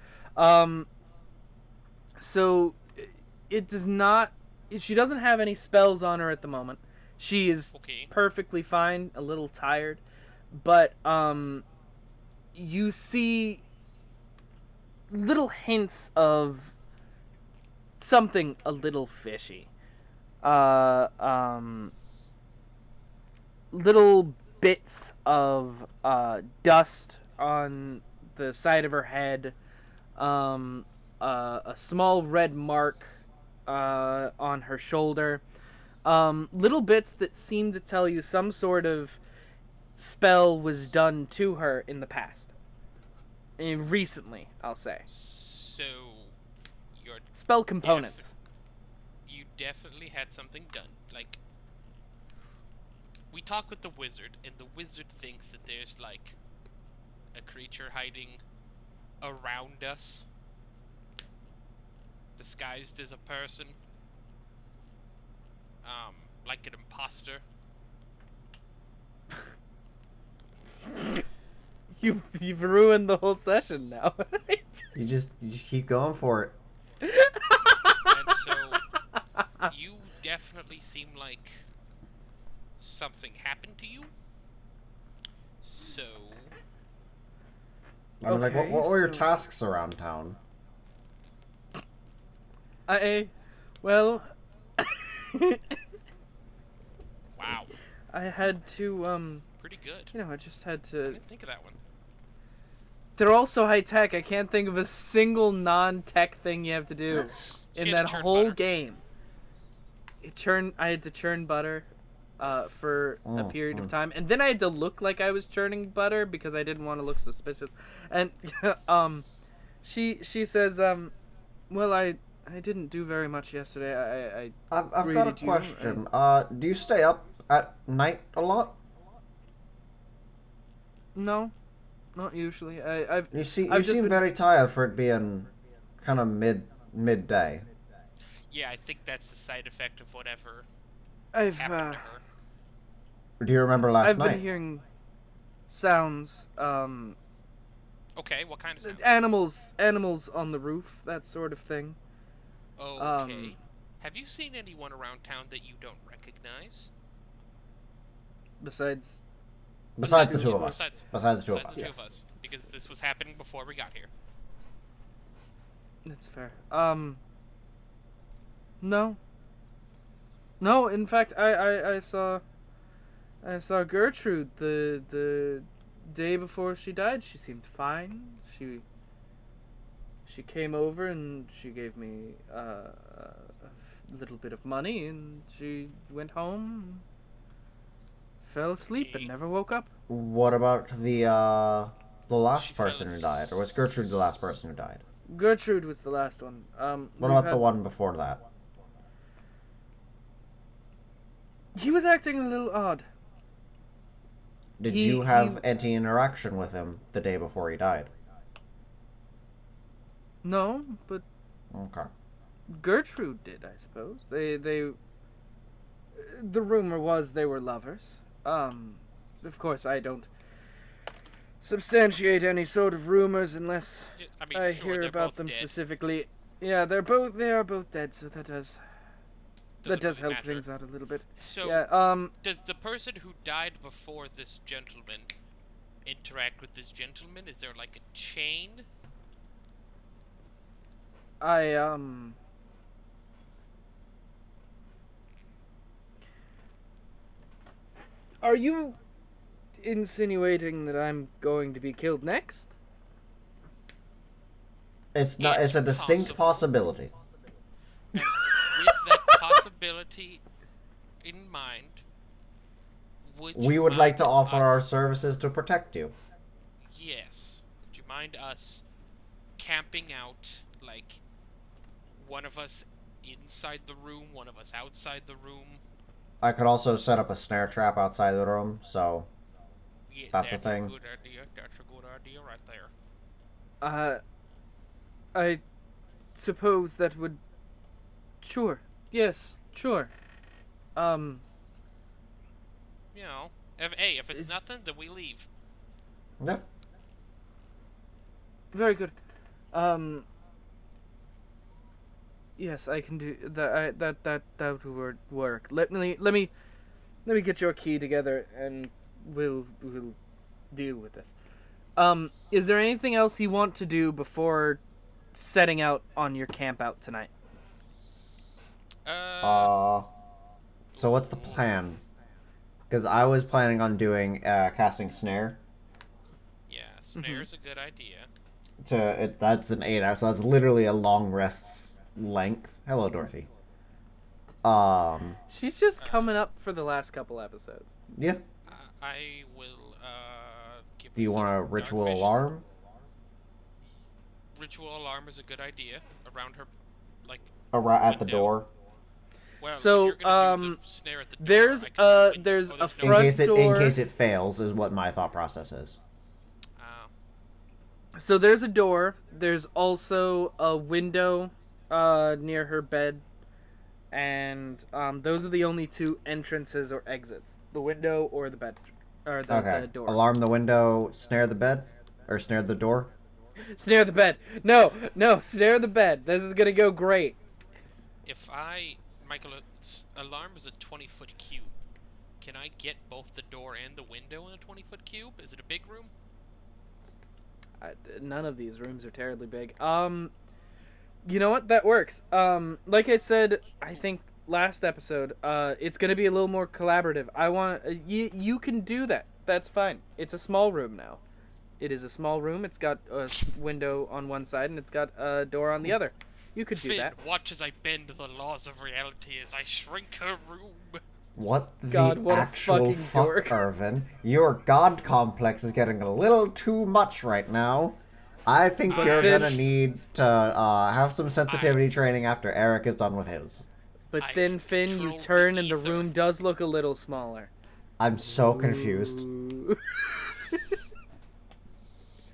So it does not. She doesn't have any spells on her at the moment. She is Okay. perfectly fine, a little tired, but you see little hints of something a little fishy. Little bits of dust on the side of her head. A small red mark on her shoulder. Little bits that seem to tell you some sort of spell was done to her in the past. Recently, I'll say. So, you're Spell components. you definitely had something done. Like, we talk with the wizard, and the wizard thinks that there's, like, a creature hiding around us, disguised as a person. Like an imposter. You've ruined the whole session now. You just keep going for it. And so, you definitely seem like something happened to you. So, I mean, like, Okay, what were your so- tasks around town? Well, wow, I had to pretty good. I just had I to. didn't think of that one. They're all so high tech. I can't think of a single non-tech thing you have to do in She had that to churn whole butter. game. I had to churn butter for a period of time, and then I had to look like I was churning butter because I didn't want to look suspicious. And she says, well, I didn't do very much yesterday. I've got a greeted you, question. Do you stay up at night a lot? No, not usually. You I've seem just been- very tired for it being kind of midday. Yeah, I think that's the side effect of whatever I've happened to her. Do you remember last I've night? been hearing sounds. Okay, what kind of sound? Animals on the roof, that sort of thing. Okay. Have you seen anyone around town that you don't recognize? Besides, Besides the two of us. Besides Besides the two of the us. two Yeah. of us, because this was happening before we got here. that's fair. No. No, in fact, I saw Gertrude the day before she died. She seemed fine. She came over and she gave me a little bit of money, and she went home, fell asleep, Okay. and never woke up. What about the The last She fell person who died, or was Gertrude the last person who died? Gertrude was the last one. What about the one before that? He was acting a little odd. Did you have any interaction with him the day before he died? No, but Okay. Gertrude did, I suppose. The rumor was they were lovers. Of course, I don't substantiate any sort of rumors unless I hear about them specifically. Yeah, they are both dead, so that does help things out a little bit. So, yeah, does the person who died before this gentleman interact with this gentleman? Is there like a chain? Are you insinuating that I'm going to be killed next? It's not. It's a distinct possibility. And with that possibility in mind, we would like to offer our services to protect you. Yes. Would you mind us camping out, like, one of us inside the room, one of us outside the room? I could also set up a snare trap outside the room, so Yeah, that's a thing. Good idea. That's a good idea right there. I suppose that would... Sure. Yes, sure. You know, if it's nothing, then we leave. Yeah. Very good. Yes, I can do that. That would work. Let me get your key together, and we'll deal with this. Is there anything else you want to do before setting out on your camp out tonight? So what's the plan? Because I was planning on doing casting snare. Yeah, snare's a good idea. That's an 8 hour, so that's literally a long rest's length. Hello, Dorothy. She's just coming up for the last couple episodes. Yeah. I will give. Do you want a ritual alarm? Ritual alarm is a good idea around her, like at the door. Well, so if you're gonna do the snare at the door, there's a In front door. In case it fails, is what my thought process is. So there's a door. There's also a window near her bed, and those are the only two entrances or exits: the window or the bed, or the door. Alarm the window, snare the bed, or snare the door. Snare the bed. No, snare the bed. This is gonna go great. Michael, alarm is a 20-foot cube. Can I get both the door and the window in a 20-foot cube? Is it a big room? None of these rooms are terribly big. You know what? That works. Like I said, I think last episode, it's gonna be a little more collaborative. I want you can do that. That's fine. It's a small room now. It is a small room. It's got a window on one side and it's got a door on the other. You could do that. Watch as I bend the laws of reality as I shrink her room. What actual fuck, Irvin? Your god complex is getting a little too much right now. I think you're gonna need to have some sensitivity training after Eric is done with his. But then, Finn, you turn and the room does look a little smaller. I'm so confused.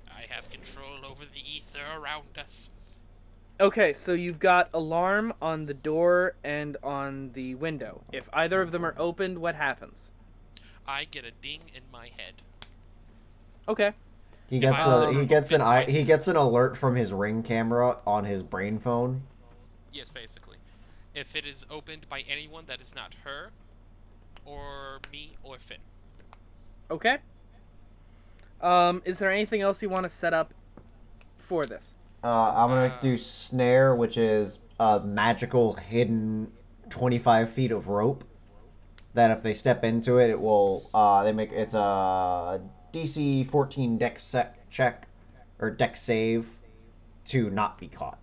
I have control over the ether around us. Okay, so you've got alarm on the door and on the window. If either of them are opened, what happens? I get a ding in my head. Okay. He gets an alert from his Ring camera on his brain phone. Yes, basically. If it is opened by anyone that is not her, or me, or Finn. Okay. Is there anything else you want to set up for this? I'm gonna do snare, which is a magical hidden 25 feet of rope. That if they step into it, it will. It's a DC 14 dex check or dex save to not be caught.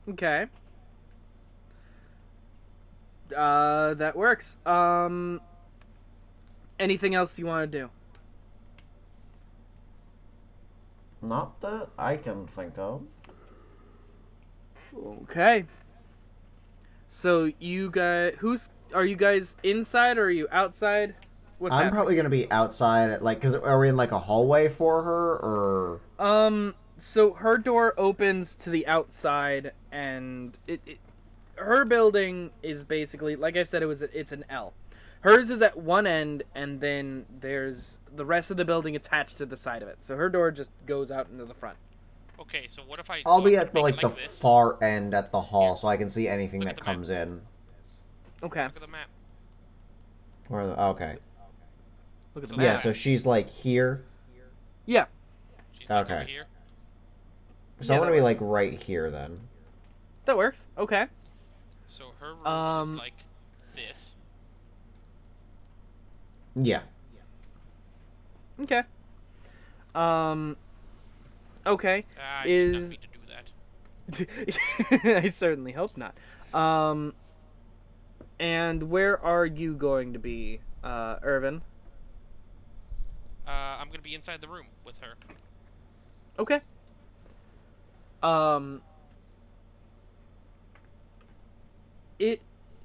Okay. That works. Anything else you want to do? Not that I can think of. Okay. So are you guys inside or are you outside? What's I'm happening? probably gonna be outside, like, cause are we in like a hallway for her, or? So her door opens to the outside, and her building is basically, like I said, it's an L. Hers is at one end, and then there's the rest of the building attached to the side of it. So her door just goes out into the front. Okay, so what if I... I'll so be I'm at the gonna make like it the like this. far end at the hall, Here. so I can see anything Look at that the map. comes in. Okay. Look at the map. Okay. Look at the So Yeah, map. so she's like here. Yeah. She's like Okay. over here. So Yeah, I'm gonna that be like right here then. That works. Okay. So her room is like this. Yeah. Okay. Okay. I did not mean to do that. I certainly hope not. And where are you going to be, Irvin? I'm gonna be inside the room with her. Okay.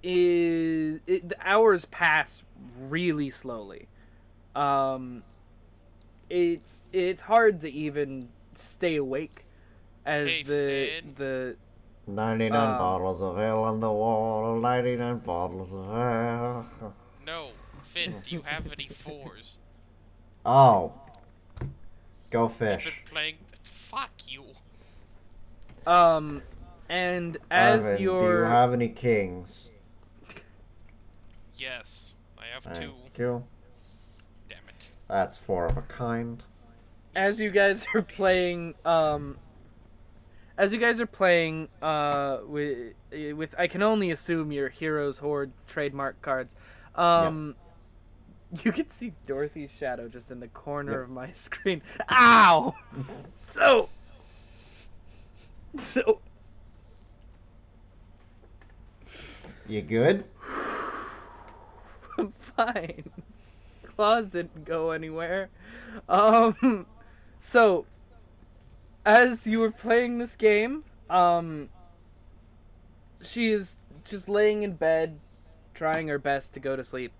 The hours pass really slowly. It's hard to even stay awake as Hey, Finn. the 99 bottles of ale on the wall. 99 bottles of ale. No, Finn, do you have any fours? Oh. Go I've been fish. playing. Fuck you. and as Arvin, you're do you have any kings? Yes, I have Thank two. you. Damn it. That's 4 of a kind. as you guys are playing with I can only assume your Heroes Horde trademark cards. You can see Dorothy's shadow just in the corner Yep. of my screen. Ow! So You good? I'm fine. Claws didn't go anywhere. So as you were playing this game, she is just laying in bed, trying her best to go to sleep,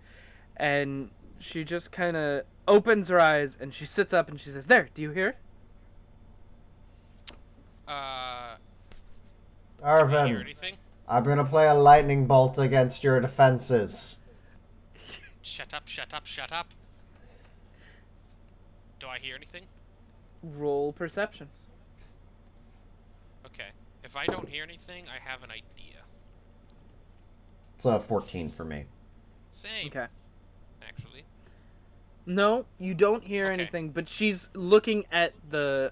and she just kind of opens her eyes and she sits up and she says, "There, do you hear it?" Do you hear Arvin, anything? I'm gonna play a lightning bolt against your defenses. Shut up, shut up, shut up. Do I hear anything? Roll perception. Okay. If I don't hear anything, I have an idea. It's a 14 for me. Same, Okay. actually. No, you don't hear Okay. anything, but she's looking at the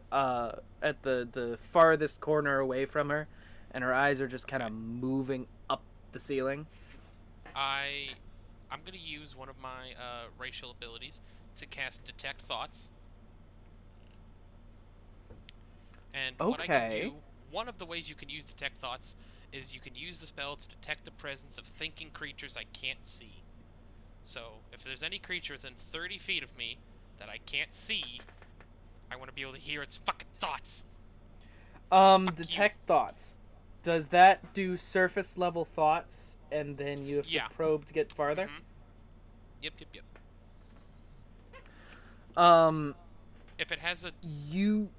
farthest corner away from her, and her eyes are just kind of moving up the ceiling. I'm gonna use one of my racial abilities to cast Detect Thoughts. And what I can Okay. do, one of the ways you can use Detect Thoughts is you can use the spell to detect the presence of thinking creatures I can't see. So, if there's any creature within 30 feet of me that I can't see, I want to be able to hear its fucking thoughts. Detect thoughts. Does that do surface level thoughts, and then you have Yeah. to probe to get farther? Mhm. Yep. If it has a You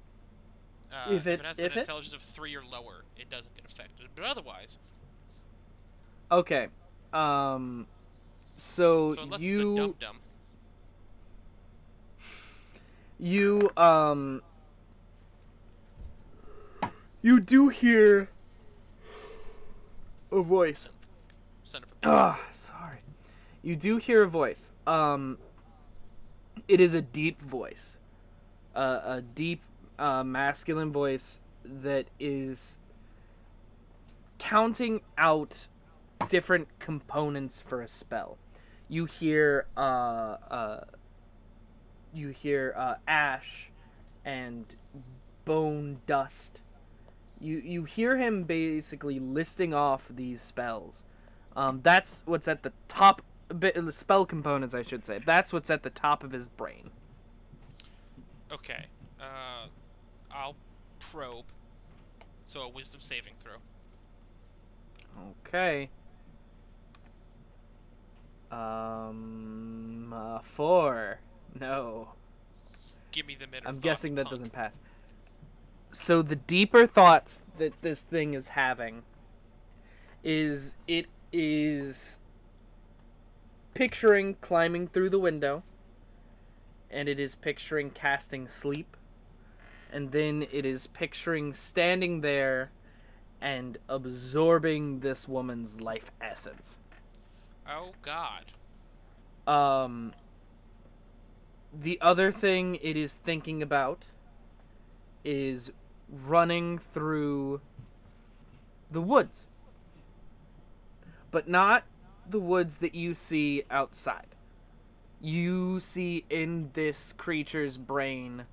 if it has if an it- intelligence of 3 or lower, it doesn't get affected. But otherwise, okay? So so unless it's a dum dum, you do hear a voice. son of a. Sorry. You do hear a voice. It is a deep voice. A deep, masculine voice that is counting out different components for a spell. You hear, ash and bone dust. You hear him basically listing off these spells. That's what's at the top. The spell components, I should say. That's what's at the top of his brain. Okay. I'll probe. So a wisdom saving throw. Okay. 4. No. Give me the minute. I'm thoughts, guessing that punk. doesn't pass. So the deeper thoughts that this thing is having is it is picturing climbing through the window, and it is picturing casting sleep, and then it is picturing standing there and absorbing this woman's life essence. Oh God. The other thing it is thinking about is running through the woods. But not the woods that you see outside. You see in this creature's brain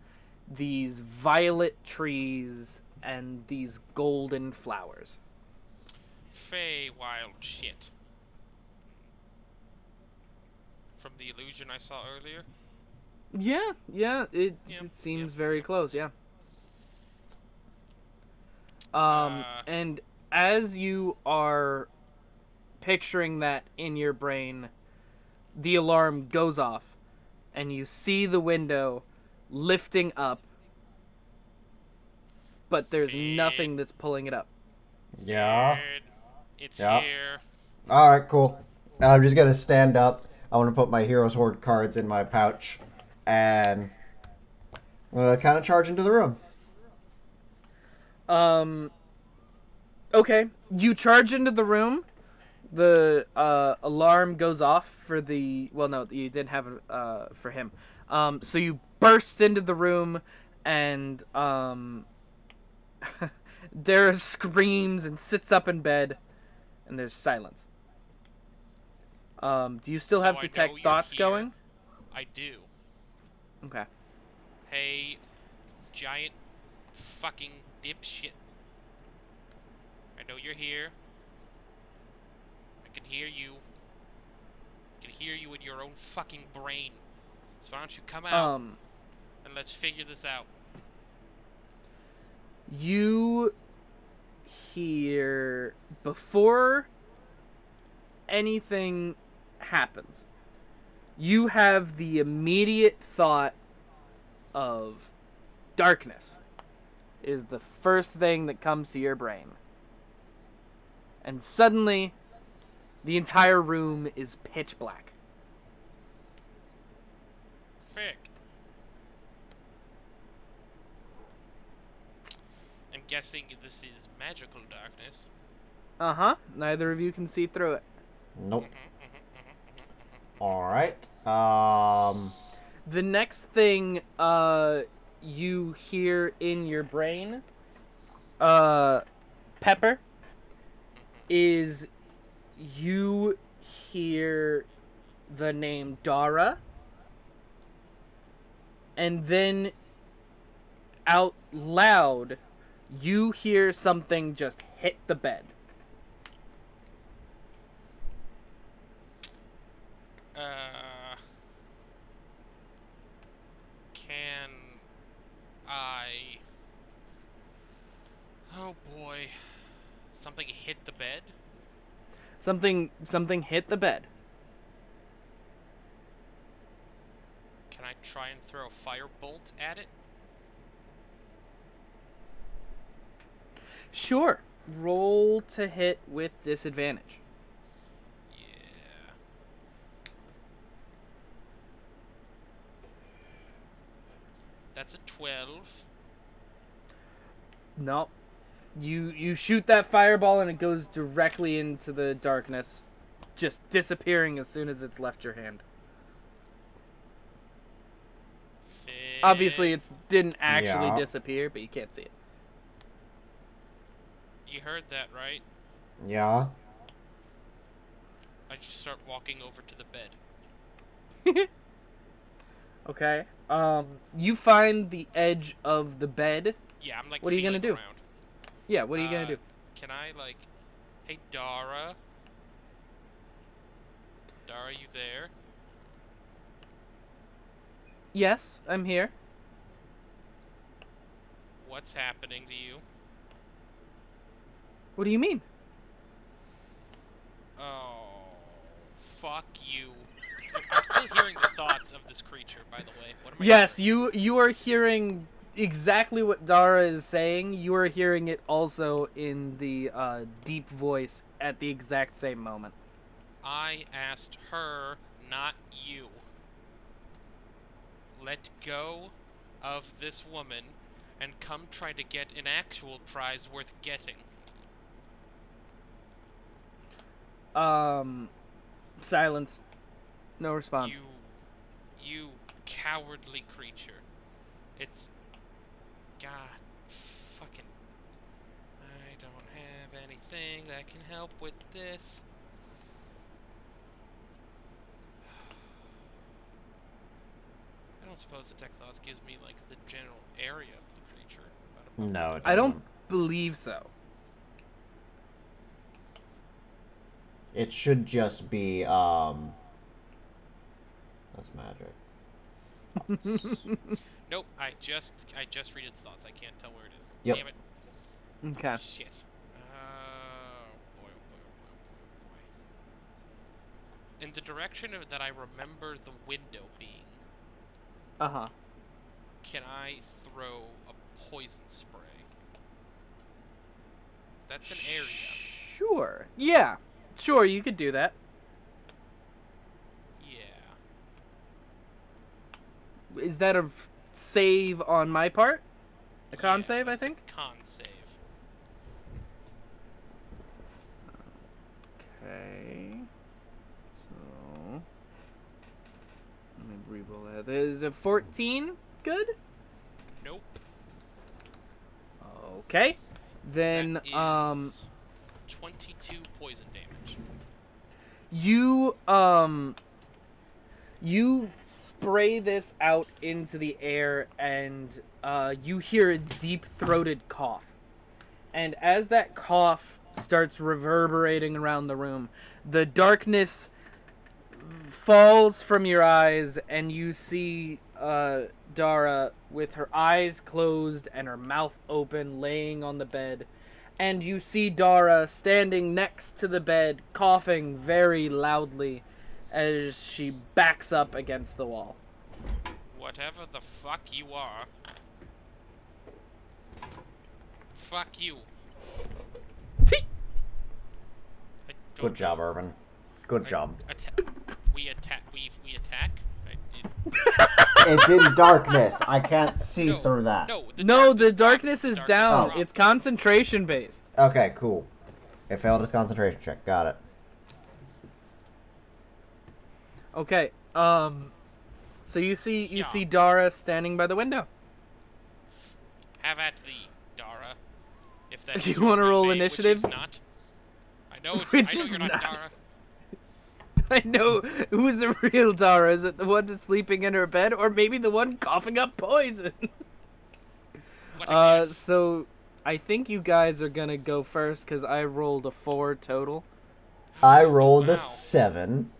these violet trees and these golden flowers. Fey wild shit. From the illusion I saw earlier. Yeah, it seems very close, yeah. And as you are picturing that in your brain, the alarm goes off, and you see the window lifting up, but there's nothing that's pulling it up. Yeah. Finn, it's Yeah. here. All right, cool. And I'm just gonna stand up. I want to put my Heroes Horde cards in my pouch, and I'm gonna kind of charge into the room. Okay, you charge into the room. The alarm goes off for the... Well, no, you didn't have it for him. So you burst into the room, and Dara screams and sits up in bed, and there's silence. Do you still So have I know detect you're thoughts here. going? I do. Okay. Hey, giant fucking dipshit. I know you're here. I can hear you. I can hear you in your own fucking brain. So why don't you come out and let's figure this out. You hear, before anything happens, you have the immediate thought of darkness is the first thing that comes to your brain. And suddenly, the entire room is pitch black. Frick. I'm guessing this is magical darkness. Uh-huh. Neither of you can see through it. Nope. All right. The next thing you hear in your brain, Pepper, is you hear the name Dara, and then out loud you hear something just hit the bed. Can I... Oh boy. Something hit the bed? Something hit the bed. Can I try and throw a firebolt at it? Sure. Roll to hit with disadvantage. Yeah. That's a 12. No. You shoot that fireball and it goes directly into the darkness, just disappearing as soon as it's left your hand. Obviously, it didn't actually disappear, but you can't see it. You heard that, right? Yeah. I just start walking over to the bed. Okay. You find the edge of the bed. Yeah, I'm like, what are you gonna do? Around. Yeah, what are you gonna do? Can I, like... Hey, Dara? Dara, you there? Yes, I'm here. What's happening to you? What do you mean? Oh, fuck you. I'm still hearing the thoughts of this creature, by the way. What am I Yes, hearing? you are hearing exactly what Dara is saying. You are hearing it also in the deep voice at the exact same moment. I asked her, not you. Let go of this woman and come try to get an actual prize worth getting. Silence. No response. You cowardly creature. It's... God, fucking... I don't have anything that can help with this. I don't suppose Detect Thoughts gives me, like, the general area of the creature. No, it I don't doesn't. believe so. It should just be, that's magic. Nope, I just read its thoughts. I can't tell where it is. Yep. Damn it. Okay. Shit. Oh boy, oh boy, oh boy, oh boy, oh boy. In the direction that I remember the window being, Uh-huh. can I throw a poison spray? That's an area. Sure. Yeah. Sure, you could do that. Yeah. Is that a save on my part? A con Yeah, save, I that's a think? con save. Okay. So... let me re-roll that. Is it 14 good? Nope. Okay. Then, That is 22 poison damage. you spray this out into the air, and you hear a deep-throated cough. And as that cough starts reverberating around the room, the darkness falls from your eyes, and you see Dara with her eyes closed and her mouth open, laying on the bed. And you see Dara standing next to the bed, coughing very loudly as she backs up against the wall. Whatever the fuck you are. Fuck you. I don't Good job, know. Irvin. Good job. We attack. We attack. I did. It's in darkness. I can't see No, through that. No, The darkness is down. dropped. It's concentration based. Okay, cool. It failed its concentration check. Got it. Okay. So you see Dara standing by the window. Have at thee, Dara. If that Do is you your wanna real roll name, initiative? Which is not. I know it's. Which I know is you're not not. Dara. I know who's the real Dara. Is it the one that's sleeping in her bed, or maybe the one coughing up poison? What a guess. So I think you guys are gonna go first because I rolled a 4 total. I rolled Wow. a 7.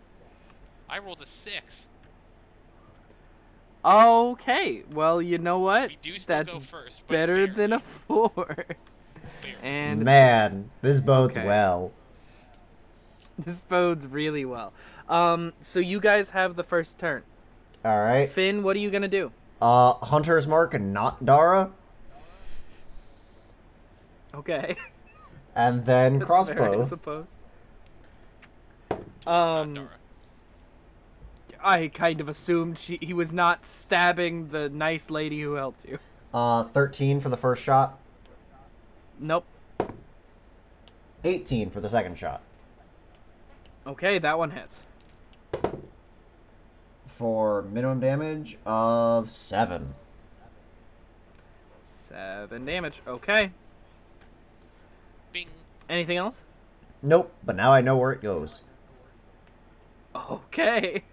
I rolled a 6. Okay, well you know what? We do still That's go first. But better barely. than a 4. Barely. And Man, this bodes Okay. well. this bodes really well. So you guys have the first turn. Alright. Finn, what are you gonna do? Hunter's Mark and not Dara. Okay. And then That's fair, crossbow. I suppose. It's not Dara. I kind of assumed he was not stabbing the nice lady who helped you. 13 for the first shot. Nope. 18 for the second shot. Okay, that one hits. For minimum damage of 7. 7 damage. Okay. Bing. Anything else? Nope, but now I know where it goes. Okay.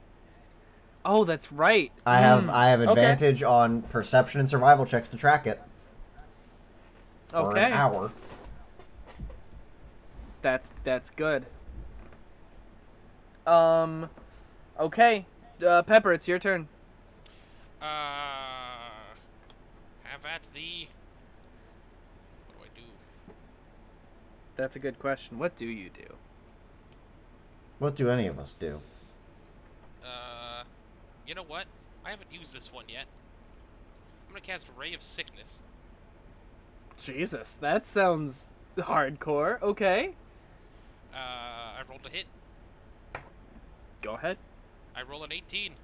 Oh, that's right. I have Okay. advantage on perception and survival checks to track it. For an Okay. hour. That's good. Okay. Pepper, it's your turn. Have at thee. That's a good question. What do you do? What do any of us do? You know what? I haven't used this one yet. I'm gonna cast Ray of Sickness. Jesus, that sounds hardcore. Okay. I rolled a hit. Go ahead. I roll an 18.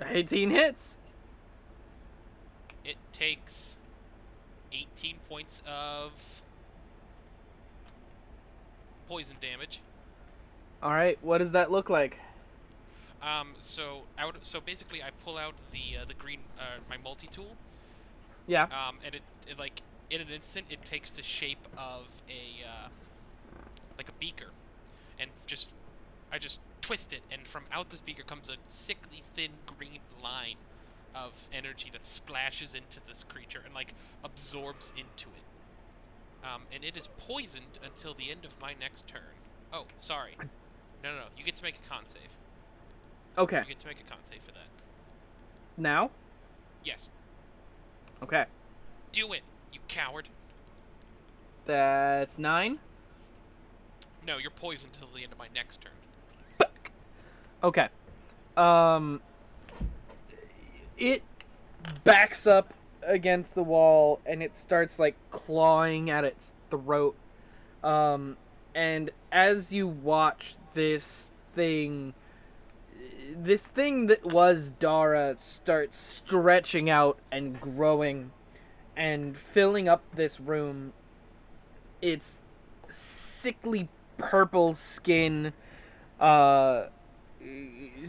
18 hits. It takes 18 points of poison damage. All right, what does that look like? So basically, I pull out the green my multi-tool. Yeah. And it like in an instant it takes the shape of a like a beaker, and I just twist it, and from out this beaker comes a sickly thin green line of energy that splashes into this creature and like absorbs into it. And it is poisoned until the end of my next turn. Oh, sorry. No. You get to make a con save. Okay. You get to make a con save for that. Now? Yes. Okay. Do it, you coward. That's 9. No, you're poisoned till the end of my next turn. Okay. It backs up against the wall and it starts like clawing at its throat. And as you watch this thing that was Dara starts stretching out and growing and filling up this room, its sickly purple skin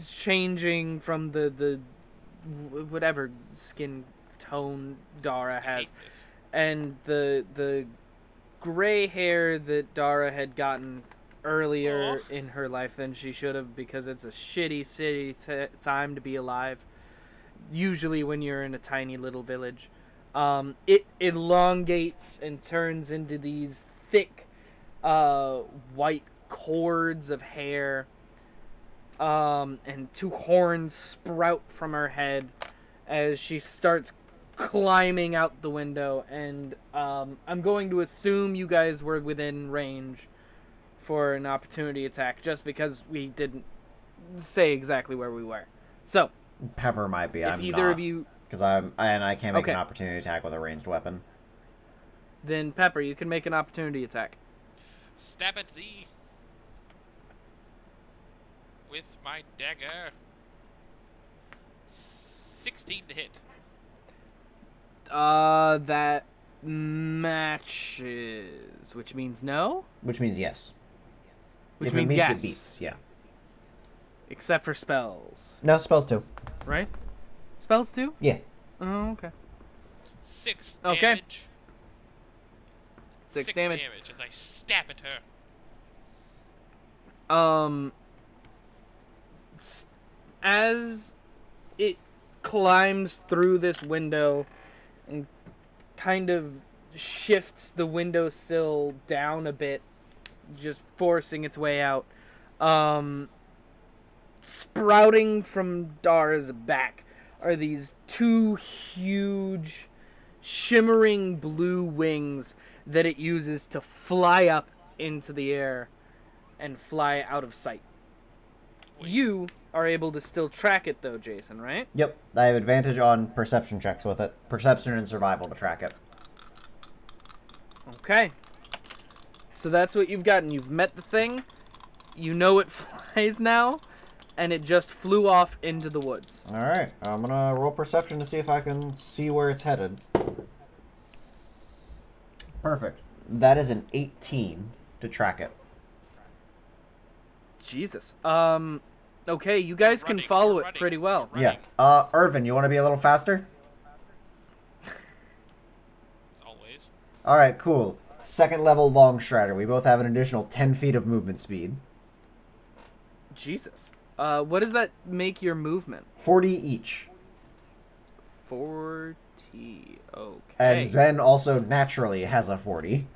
changing from the whatever skin tone Dara I has, hate this. and the gray hair that Dara had gotten earlier in her life than she should have, because it's a shitty time to be alive, usually when you're in a tiny little village. It elongates and turns into these thick white cords of hair, and 2 horns sprout from her head as she starts climbing out the window. And I'm going to assume you guys were within range for an opportunity attack, just because we didn't say exactly where we were. So Pepper might be. if I'm either not. of you, Because I can't make Okay. an opportunity attack with a ranged weapon. then Pepper, you can make an opportunity attack. Stab at thee with my dagger. 16 to hit. That matches, which means no, Which means yes. which If means it meets, yes, it beats. Yeah. except for spells, No, spells too. right? Spells too? Yeah. Oh, okay. 6 Okay. damage. 6 damage. as I stab at her. As it climbs through this window and kind of shifts the windowsill down a bit, just forcing its way out, sprouting from Dara's back are these 2 huge shimmering blue wings that it uses to fly up into the air and fly out of sight. Wait. You are able to still track it though, Jason, right? Yep. I have advantage on perception checks with it. Perception and survival to track it. Okay. So that's what you've gotten. You've met the thing. You know it flies now, and it just flew off into the woods. Alright. I'm gonna roll perception to see if I can see where it's headed. Perfect. That is an 18 to track it. Jesus. Okay, you guys can follow it pretty well. Yeah. Irvin, you want to be a little faster? Always. Alright, cool. Second level long strider. We both have an additional 10 feet of movement speed. Jesus. What does that make your movement? 40 each. 40. Okay. And Zen also naturally has a 40.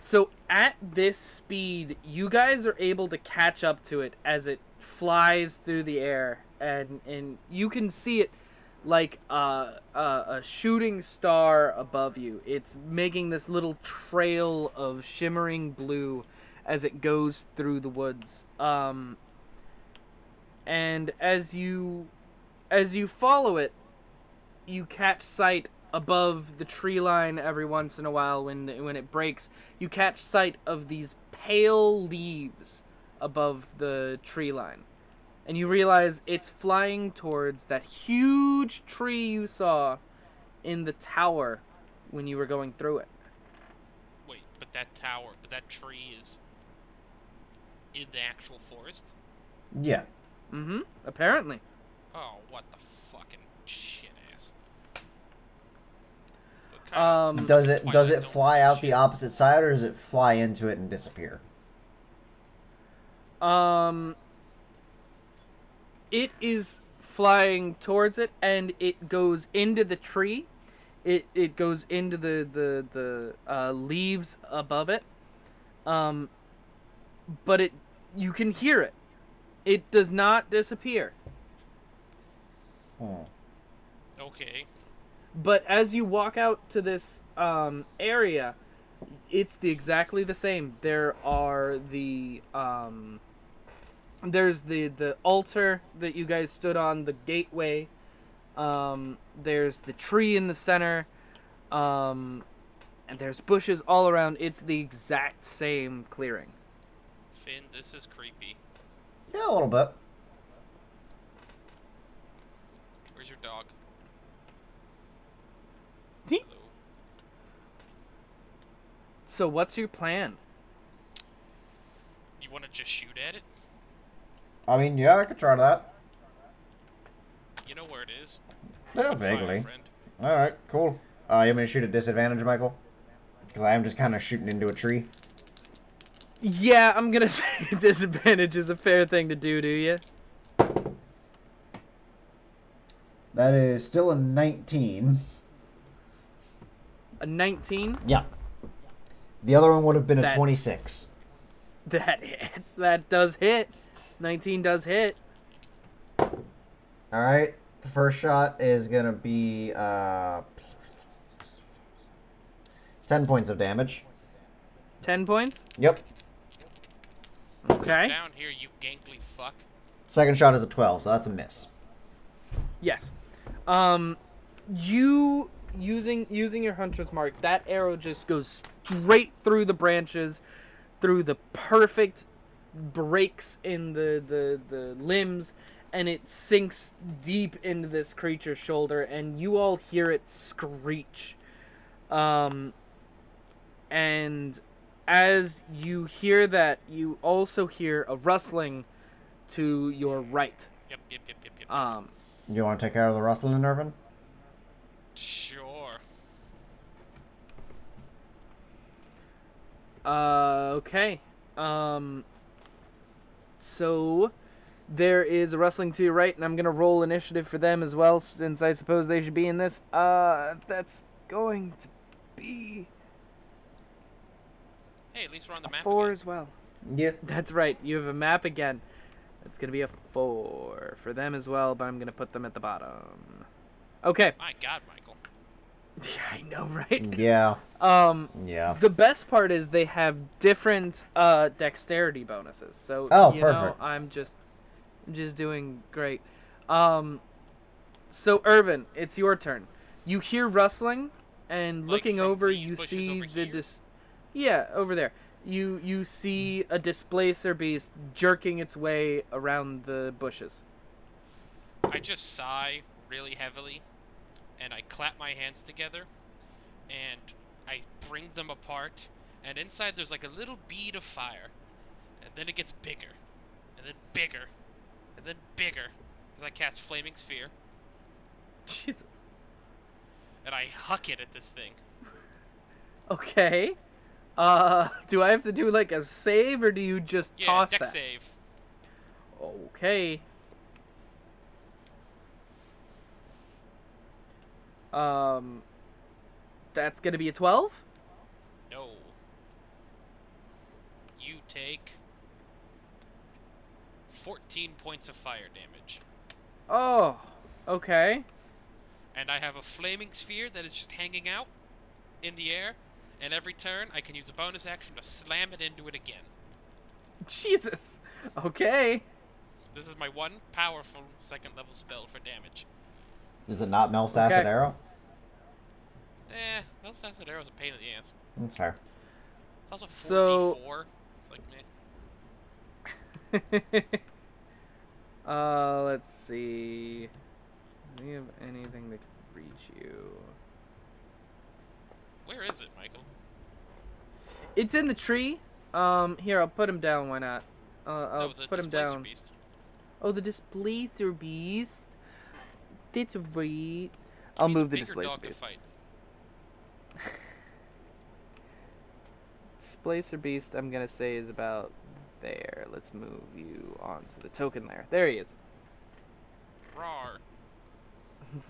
So at this speed, you guys are able to catch up to it as it flies through the air, and you can see it like a shooting star above you. It's making this little trail of shimmering blue as it goes through the woods. And as you follow it, you catch sight above the tree line every once in a while when it breaks. You catch sight of these pale leaves above the tree line. And you realize it's flying towards that huge tree you saw in the tower when you were going through it. Wait, but that tree is in the actual forest? Yeah. Mm-hmm. Apparently. Oh, what the fucking shit ass. What kind of Does it Twilight Zone fly out the shit? opposite side, or does it fly into it and disappear? It is flying towards it, and it goes into the tree. It goes into the leaves above it. But you can hear it. It does not disappear. Okay. But as you walk out to this area, it's exactly the same. There are there's the altar that you guys stood on, the gateway. There's the tree in the center, and there's bushes all around. It's the exact same clearing. Finn, this is creepy. Yeah, a little bit. Where's your dog? He- Hello. So what's your plan? You want to just shoot at it? I mean, yeah, I could try that. You know where it is. Yeah, Fire, vaguely. friend. All right, cool. You want me to shoot at disadvantage, Michael? Because I am just kind of shooting into a tree. Yeah, I'm gonna say disadvantage is a fair thing to do you? That is still a 19. A 19? Yeah. The other one would have been a That's- 26. That does hit. 19 does hit. All right. The first shot is going to be 10 points of damage. 10 points? Yep. Okay. Down here, you gangly fuck. Second shot is a 12, so that's a miss. Yes. You using your hunter's mark, that arrow just goes straight through the branches, through the perfect breaks in the limbs, and it sinks deep into this creature's shoulder, and you all hear it screech. And as you hear that, you also hear a rustling to your right. Yep. You want to take care of the rustling, Irvin? Sure. Okay. So there is a rustling to your right, and I'm gonna roll initiative for them as well, since I suppose they should be in this. That's going to be Hey, at least we're on the map 4 again. as well. Yeah. That's right. You have a map again. It's gonna be a 4 for them as well, but I'm gonna put them at the bottom. Okay. My God, Michael. Yeah, I know, right? Yeah. Yeah. The best part is they have different dexterity bonuses. So Oh, you perfect. know, I'm just doing great. So Irvin, it's your turn. You hear rustling, and Like looking from over, these you bushes see over the here? yeah, over there. You see a displacer beast jerking its way around the bushes. I just sigh really heavily, and I clap my hands together, and I bring them apart, and inside there's like a little bead of fire, and then it gets bigger, and then bigger, and then bigger, as I cast Flaming Sphere, Jesus. and I huck it at this thing. Okay. Do I have to do like a save, or do you just Yeah, toss deck that? save. Okay. That's gonna be a 12? No. You take 14 points of fire damage. Oh, okay. and I have a flaming sphere that is just hanging out in the air, and every turn I can use a bonus action to slam it into it again. Jesus. Okay. This is my one powerful second level spell for damage. Is it not Mel's Acid Arrow? Mel's Acid Arrow is a pain in the ass. That's fair. It's also 4d4. So... It's like, meh. Let's see. Do we have anything that can reach you? Where is it, Michael? It's in the tree. Here, I'll put him down. Why not? I'll the put him Displacer down. Beast. Oh, the Displacer Beast. That's right. I'll move the Displacer dog Beast. To fight. Displacer Beast, I'm gonna say, is about there. Let's move you onto the token layer. There he is. Rawr.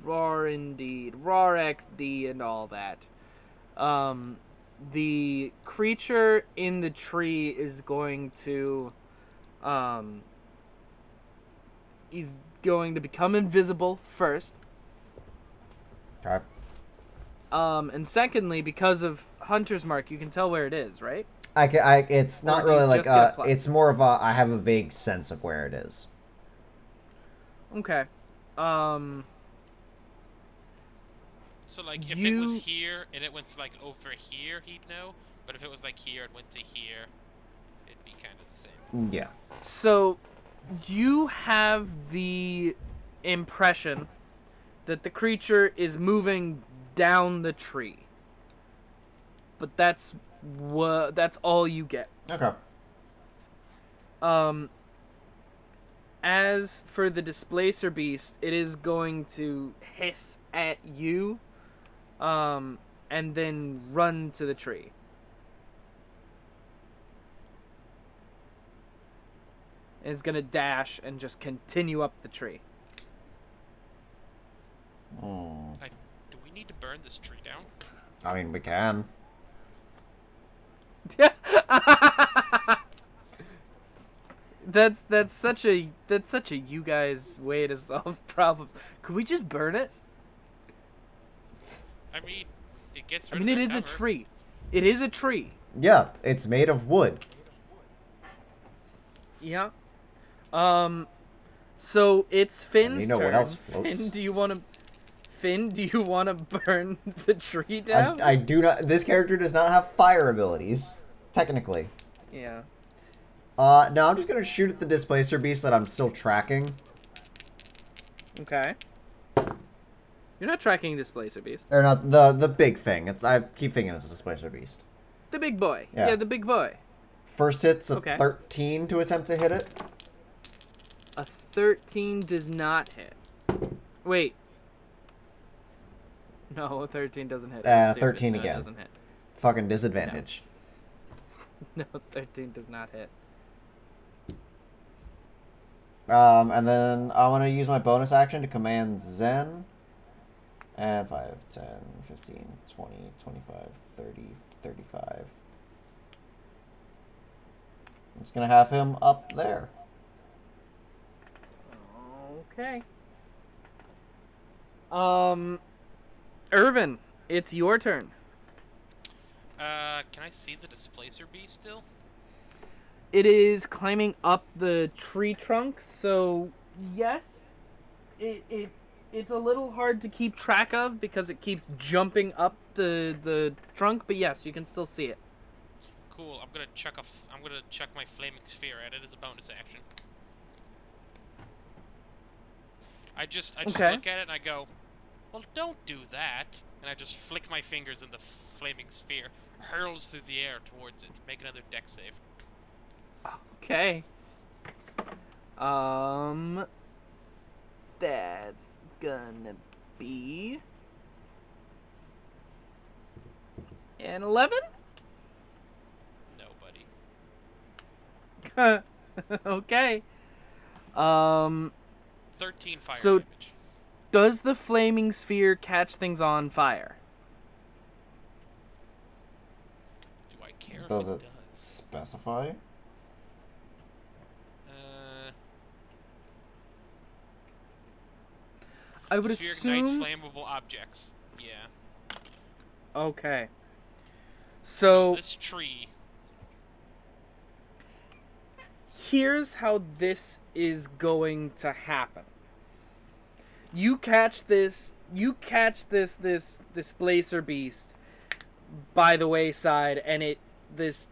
Roar indeed. Roar XD and all that. The creature in the tree is going to he's going to become invisible first. Okay. And secondly, because of Hunter's Mark, you can tell where it is, right? It's not Or do you really like, just get a plus? it's more of a, I have a vague sense of where it is. So, Okay. like, if it was here and it went to, like, over here, he'd know. But if it was, like, here and went to here, it'd be kind of the same. Yeah. So, you have the impression that the creature is moving down the tree. But that's all you get. Okay. As for the Displacer Beast, it is going to hiss at you, and then run to the tree. And it's gonna dash and just continue up the tree. Hmm. Do we need to burn this tree down? I mean, we can. That's such a you guys way to solve problems. Could we just burn it? I mean, it gets I rid mean, of it the is a cover. tree. It is a tree. Yeah, it's made of wood. Yeah. So it's Finn's And you know turn. what else floats? Finn, do you want to burn the tree down? I do not. This character does not have fire abilities, technically. Yeah. No, I'm just gonna shoot at the Displacer Beast that I'm still tracking. Okay. You're not tracking Displacer Beast. Or not the big thing. I keep thinking it's a Displacer Beast. The big boy. Yeah. Yeah, the big boy. First hit's a Okay. 13 to attempt to hit it. A 13 does not hit. Wait. No, a 13 doesn't hit. 13 No, again. It doesn't hit. Fucking disadvantage. No, 13 does not hit. And then I want to use my bonus action to command Zen. And 5, 10, 15, 20, 25, 30, 35. I'm just going to have him up there. Okay. Irvin, it's your turn. Can I see the Displacer Beast still? It is climbing up the tree trunk, so yes, it's a little hard to keep track of because it keeps jumping up the trunk, but yes, you can still see it. Cool. I'm gonna chuck my flaming sphere at it as a bonus action. I just Okay. look at it and I go, well, don't do that. And I just flick my fingers and the flaming sphere hurls through the air towards it. Make another dex save. Okay. That's gonna be an 11. No, buddy. Okay. 13 fire So- damage. Does the flaming sphere catch things on fire? Do I care Does if it it does? specify? I would Sphere ignites assume. flammable objects. Yeah. Okay. So This tree. here's how this is going to happen. You catch this displacer beast by the wayside, and this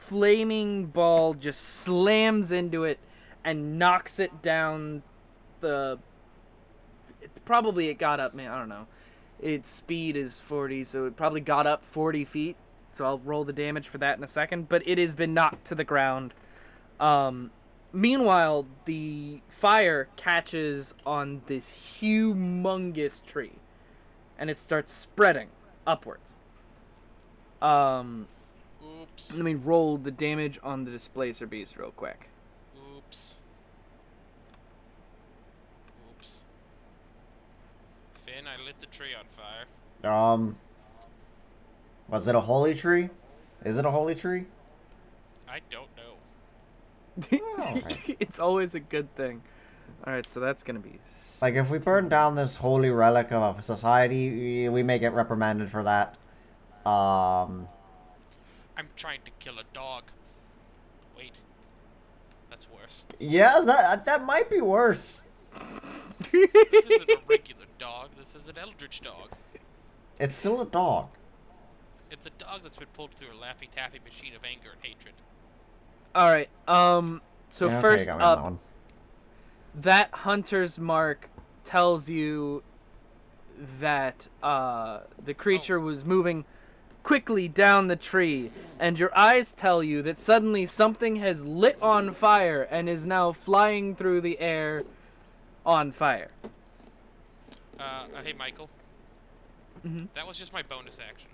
flaming ball just slams into it and knocks it down the. It got up, man. I don't know. Its speed is 40, so it probably got up 40 feet. So I'll roll the damage for that in a second. But it has been knocked to the ground. Meanwhile, the fire catches on this humongous tree, and it starts spreading upwards. Oops. Let me roll the damage on the displacer beast real quick. Oops. Oops. Finn, I lit the tree on fire. Was it a holy tree? Is it a holy tree? I don't know. Alright. It's always a good thing. Alright, so that's gonna be... Like, if we burn down this holy relic of a society, we may get reprimanded for that. I'm trying to kill a dog. Wait. That's worse. Yeah, that might be worse. This isn't a regular dog. This is an eldritch dog. It's still a dog. It's a dog that's been pulled through a Laffy Taffy machine of anger and hatred. Alright, so Yeah, okay, first you got me on that up, one. that hunter's mark tells you that the creature was moving quickly down the tree, and your eyes tell you that suddenly something has lit on fire and is now flying through the air on fire. Hey, Michael. Mhm. That was just my bonus action.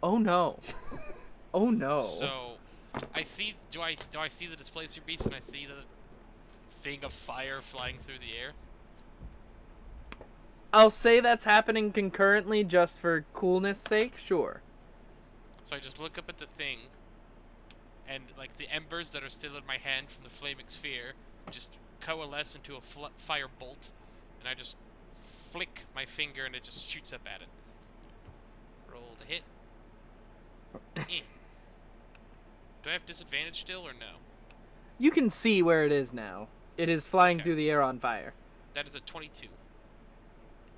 Oh no. Oh no. So, I see. Do I see the displacer beast and I see the thing of fire flying through the air? I'll say that's happening concurrently just for coolness sake, sure. So I just look up at the thing, and like the embers that are still in my hand from the flaming sphere just coalesce into a fire bolt, and I just flick my finger and it just shoots up at it. Roll to hit. Eh. Do I have disadvantage still or no? You can see where it is now. It is flying Okay. through the air on fire. That is a 22.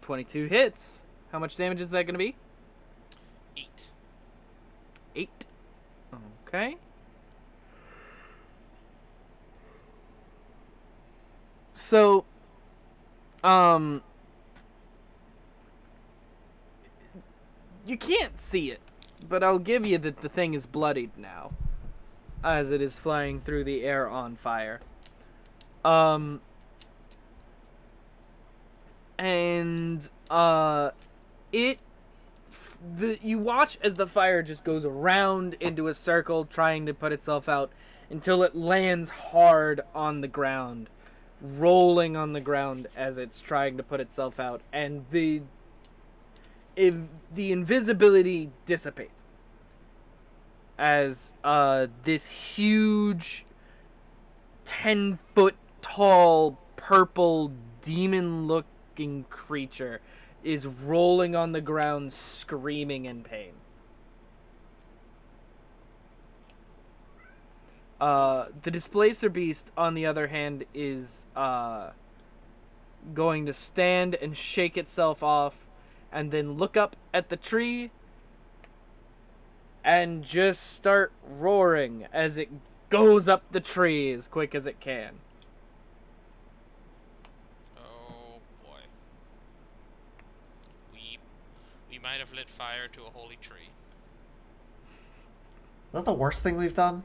22 hits. How much damage is that going to be? 8. 8. Okay. So, you can't see it, but I'll give you that the thing is bloodied now, as it is flying through the air on fire. You watch as the fire just goes around into a circle, trying to put itself out, until it lands hard on the ground, rolling on the ground as it's trying to put itself out, and the invisibility dissipates as this huge 10-foot tall purple demon looking creature is rolling on the ground screaming in pain. The displacer beast, on the other hand, is going to stand and shake itself off and then look up at the tree and just start roaring as it goes up the tree as quick as it can. Oh boy. We might have lit fire to a holy tree. Is that the worst thing we've done?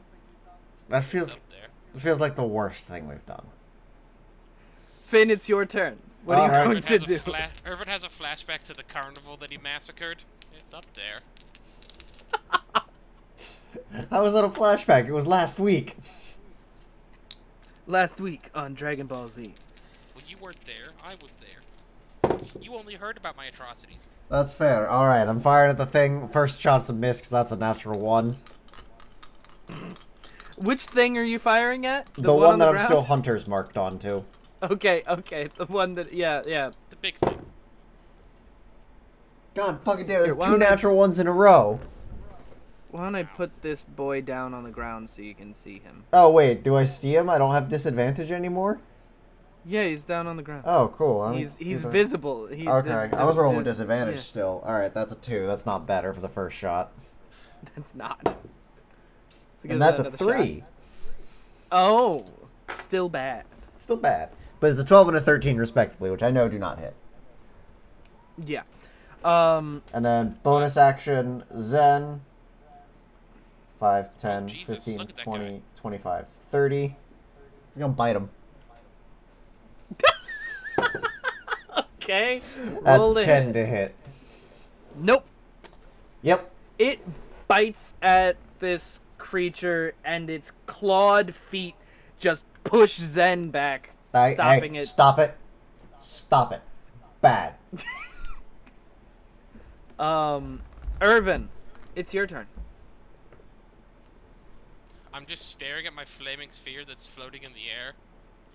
That It's feels up there. it feels like the worst thing we've done. Finn, it's your turn. What are you Alright. going Irvin to has, do? Irvin has a flashback to the carnival that he massacred. It's up there. How was that a flashback? It was last week. Last week on Dragon Ball Z. Well, you weren't there. I was there. You only heard about my atrocities. That's fair. Alright, I'm fired at the thing. First shot's a miss, 'cause that's a natural 1. Which thing are you firing at? The on one the that I'm ground? still hunter's marked onto. Okay, the one that, yeah. The big thing. God fucking damn, Here, there's why 2 don't I- natural ones in a row. Why don't I put this boy down on the ground so you can see him? Oh, wait, do I see him? I don't have disadvantage anymore? Yeah, he's down on the ground. Oh, cool. He's visible. Okay, I was rolling with disadvantage yeah. still. Alright, that's a 2. That's not better for the first shot. That's not. Let's give And that's a that another 3. shot. Oh, still bad. Still bad. But it's a 12 and a 13 respectively, which I know do not hit. Yeah. And then bonus action, Zen. 5, 10, Jesus, 15, look at that 20, guy. 25, 30. He's gonna bite him. Okay. That's roll the 10 hit. to hit. Nope. Yep. It bites at this creature, and its clawed feet just push Zen back, stopping it. Stop it. Stop it. Bad. Irvin, it's your turn. I'm just staring at my flaming sphere that's floating in the air.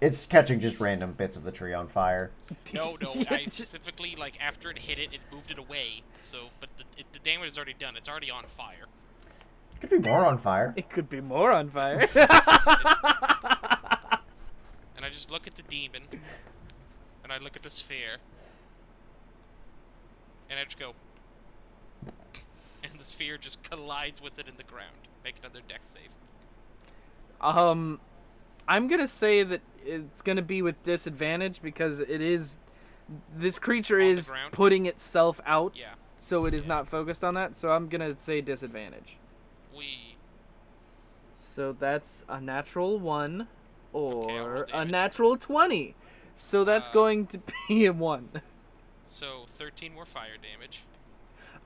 It's catching just random bits of the tree on fire. No, I specifically, like, after it hit it, it moved it away. So, but the damage is already done. It's already on fire. It could be more on fire. It could be more on fire. And I just look at the demon, and I look at the sphere, and I just go, and the sphere just collides with it in the ground. Make another deck save. I'm gonna say that it's gonna be with disadvantage because it is. This creature On the is ground? putting itself out, Yeah. so it is Yeah. not focused on that. So I'm gonna say disadvantage. So that's a natural 1 Okay, I'll roll or a damage. natural 20. So that's going to be a 1. So 13 more fire damage.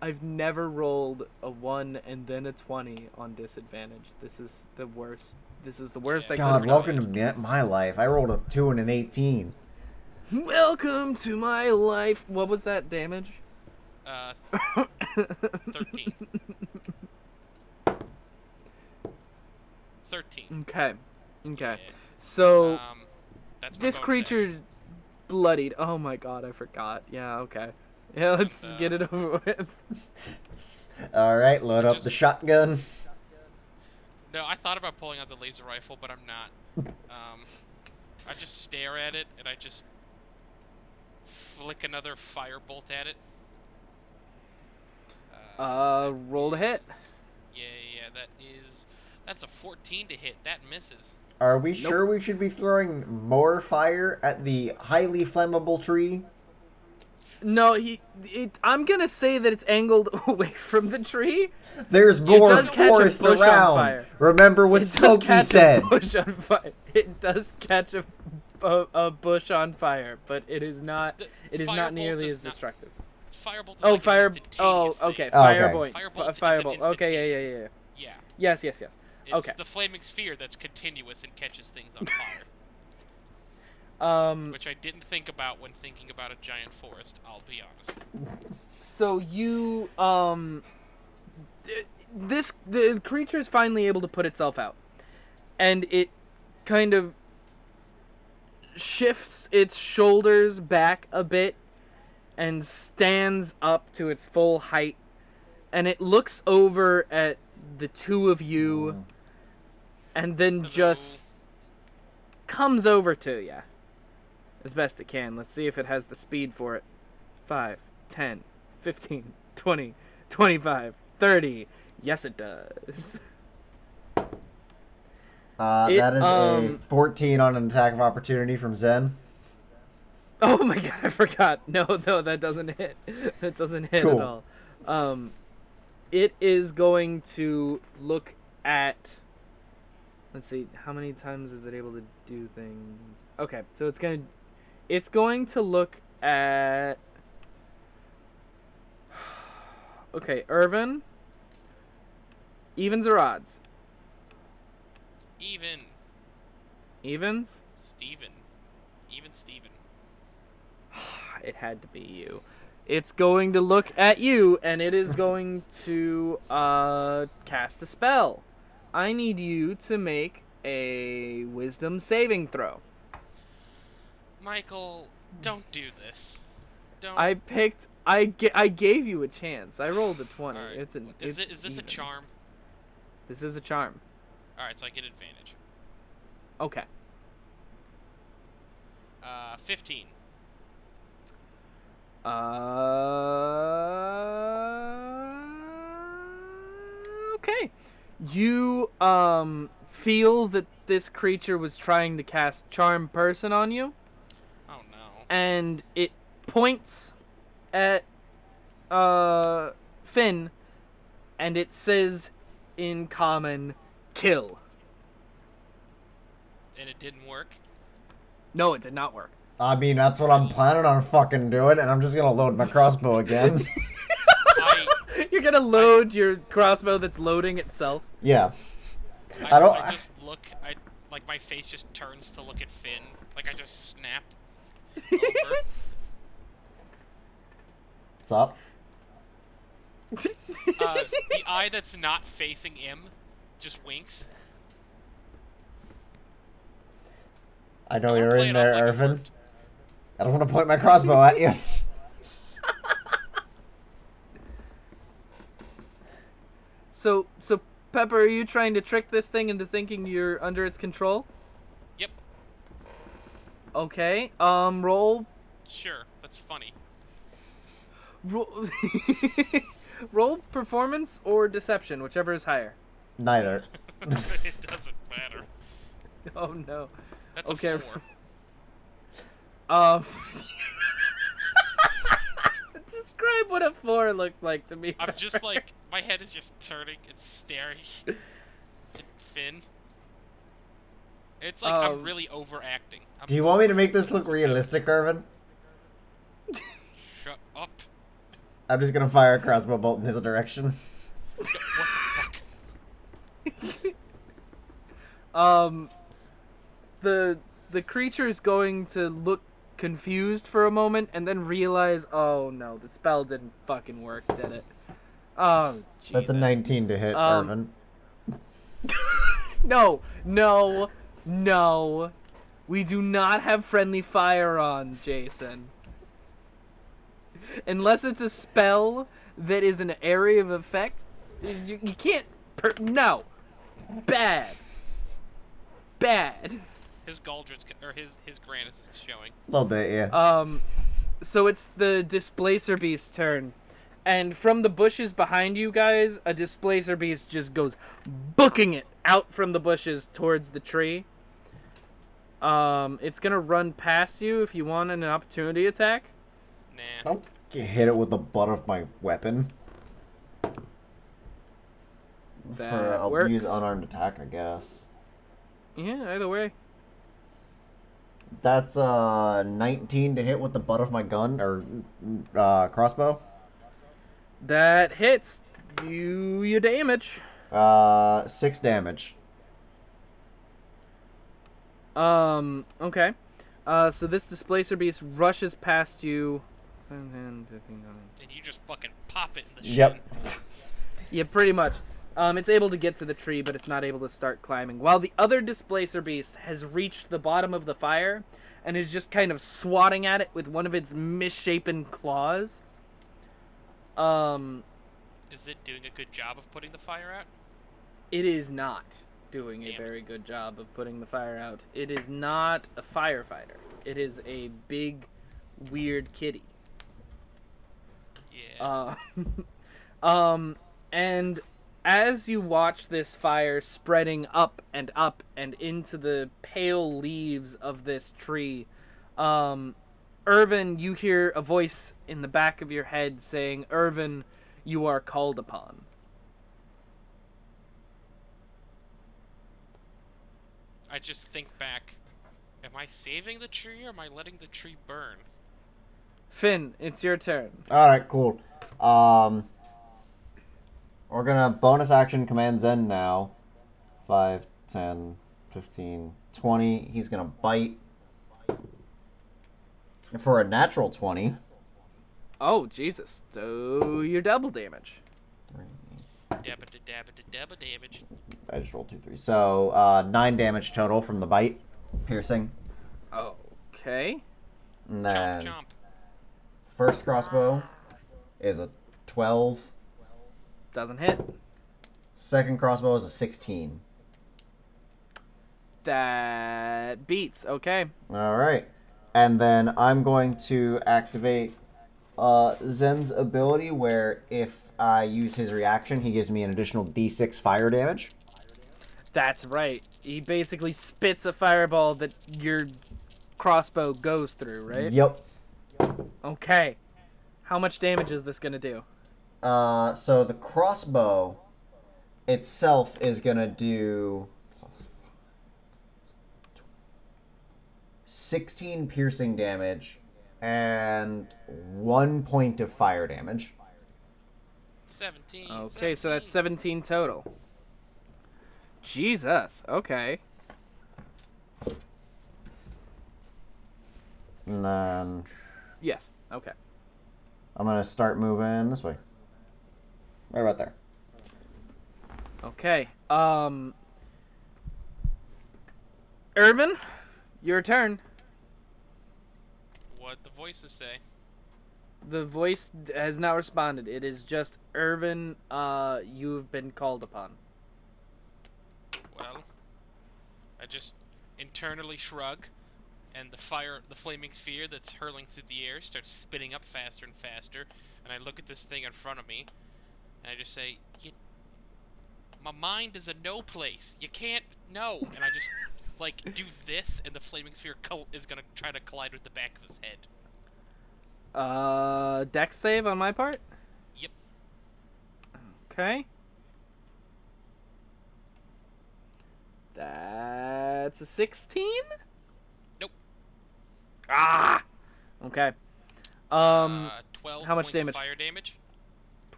I've never rolled a 1 and then a 20 on disadvantage. This is the worst. This is the worst Yeah. I God, could welcome to my life. I rolled a 2 and an 18. Welcome to my life. What was that damage? 13. 13. Okay. Okay. Yeah. So That's my this bonus creature action. bloodied. Oh my god, I forgot. Yeah, okay. Yeah, let's get it over with. Alright, load up the shotgun. No, I thought about pulling out the laser rifle, but I'm not. I just stare at it, and I just flick another firebolt at it. Roll to hit. Yeah, that's a 14 to hit. That misses. Are we sure we should be throwing more fire at the highly flammable tree? No, I'm gonna say that it's angled away from the tree. There's more does catch a forest bush on around. fire. Remember what It does Smokey catch said. a bush on fire. It does catch a bush on fire, but it is not. It is not Firebolt nearly does as not- destructive. Firebolt is Oh, like fire. an Oh, instantaneous okay. thing. Oh, okay. Firebolt. Firebolt is an Firebolt. Okay. instantaneous- Yeah. Yeah. Yes. It's Okay. the flaming sphere that's continuous and catches things on fire. Which I didn't think about when thinking about a giant forest, I'll be honest. So you the creature is finally able to put itself out, and it kind of shifts its shoulders back a bit and stands up to its full height, and it looks over at the two of you and then Hello. just comes over to you as best it can. Let's see if it has the speed for it. 5, 10, 15, 20, 25, 30. Yes, it does. That is a 14 on an attack of opportunity from Zen. Oh my god, I forgot. No, that doesn't hit. That doesn't hit Cool. at all. It is going to look at... Let's see, how many times is it able to do things? Okay, so it's going to look at... Okay, Irvin. Evens or odds? Even Evens? Steven. Even Steven. It had to be you. It's going to look at you, and it is going to cast a spell. I need you to make a wisdom saving throw. Michael, don't do this. Don't. I picked I gave you a chance. I rolled a 20. All right. Is Is this a even. charm? This is a charm. All right, so I get advantage. Okay. 15. Okay. You feel that this creature was trying to cast Charm Person on you, Oh no. and it points at Finn, and it says in common, "Kill." And it didn't work. No, it did not work. I mean, that's what I'm planning on fucking doing, and I'm just gonna load my crossbow again. I You're gonna load your crossbow that's loading itself. Yeah. I don't- I just look. I like my face just turns to look at Finn. Like I just snap over. What's up? The eye that's not facing him just winks. I know I wanna you're play in it off there, like it Irvin. worked. I don't want to point my crossbow at you. So Pepper, are you trying to trick this thing into thinking you're under its control? Yep. Okay. Roll. Sure. That's funny. Roll, roll performance or deception, whichever is higher. Neither. It doesn't matter. Oh no. That's Okay. a 4. Describe what a 4 looks like to me. I'm just like my head is just turning and staring at Finn. It's like I'm really overacting. Do you want me to make this look realistic, Irvin? Shut up. I'm just gonna fire a crossbow bolt in his direction. What the fuck? The creature is going to look confused for a moment and then realize, oh no, the spell didn't fucking work, did it? Oh, Jesus. That's a 19 to hit, Irvin. No. We do not have friendly fire on, Jason. Unless it's a spell that is an area of effect, you can't. No. Bad. His Galdrit's or his Grannis is showing. A little bit, yeah. So it's the Displacer Beast's turn. And from the bushes behind you guys, a Displacer Beast just goes booking it out from the bushes towards the tree. It's gonna run past you if you want an opportunity attack. Nah. I'll hit it with the butt of my weapon. I'll works. use unarmed attack, I guess. Yeah, either way. That's 19 to hit with the butt of my gun or crossbow. That hits. You damage. 6 damage. Okay. So this Displacer Beast rushes past you. And you just fucking pop it in the shin. Yep. Yeah, pretty much. It's able to get to the tree, but it's not able to start climbing. While the other Displacer Beast has reached the bottom of the fire and is just kind of swatting at it with one of its misshapen claws. Is it doing a good job of putting the fire out? It is not doing a Damn it. very good job of putting the fire out. It is not a firefighter. It is a big, weird kitty. Yeah. And as you watch this fire spreading up and into the pale leaves of this tree, Irvin, you hear a voice in the back of your head saying, "Irvin, you are called upon." I just think back. Am I saving the tree or am I letting the tree burn? Finn, it's your turn. Alright, cool. We're gonna bonus action command Zen now. 5, 10, 15, 20. He's gonna bite. For a natural 20. Oh, Jesus. So you're double damage. Dabba damage. I just rolled 2, 3. So, 9 damage total from the bite. Piercing. Okay. And Chomp then chomp. first crossbow, is a 12. Doesn't hit. Second crossbow is a 16. That beats. Okay. All right. And then I'm going to activate Zen's ability where if I use his reaction, he gives me an additional d6 fire damage. That's right. He basically spits a fireball that your crossbow goes through, right? Yep. Okay. How much damage is this going to do? So the crossbow itself is going to do 16 piercing damage and 1 point of fire damage. 17. Okay, 17. so that's 17 total. Jesus. Okay. And then Yes. Okay. I'm going to start moving this way. Right about there. Okay. Irvin, your turn. What the voices say. The voice has not responded. It is just Irvin. You have been called upon. Well, I just internally shrug, and the flaming sphere that's hurling through the air starts spinning up faster and faster, and I look at this thing in front of me, and I just say, my mind is a no place. You can't know. And I just, do this, and the flaming sphere is gonna try to collide with the back of his head. Dex save on my part? Yep. Okay. That's a 16? Nope. Ah! Okay. 12 how much points damage? Of fire damage.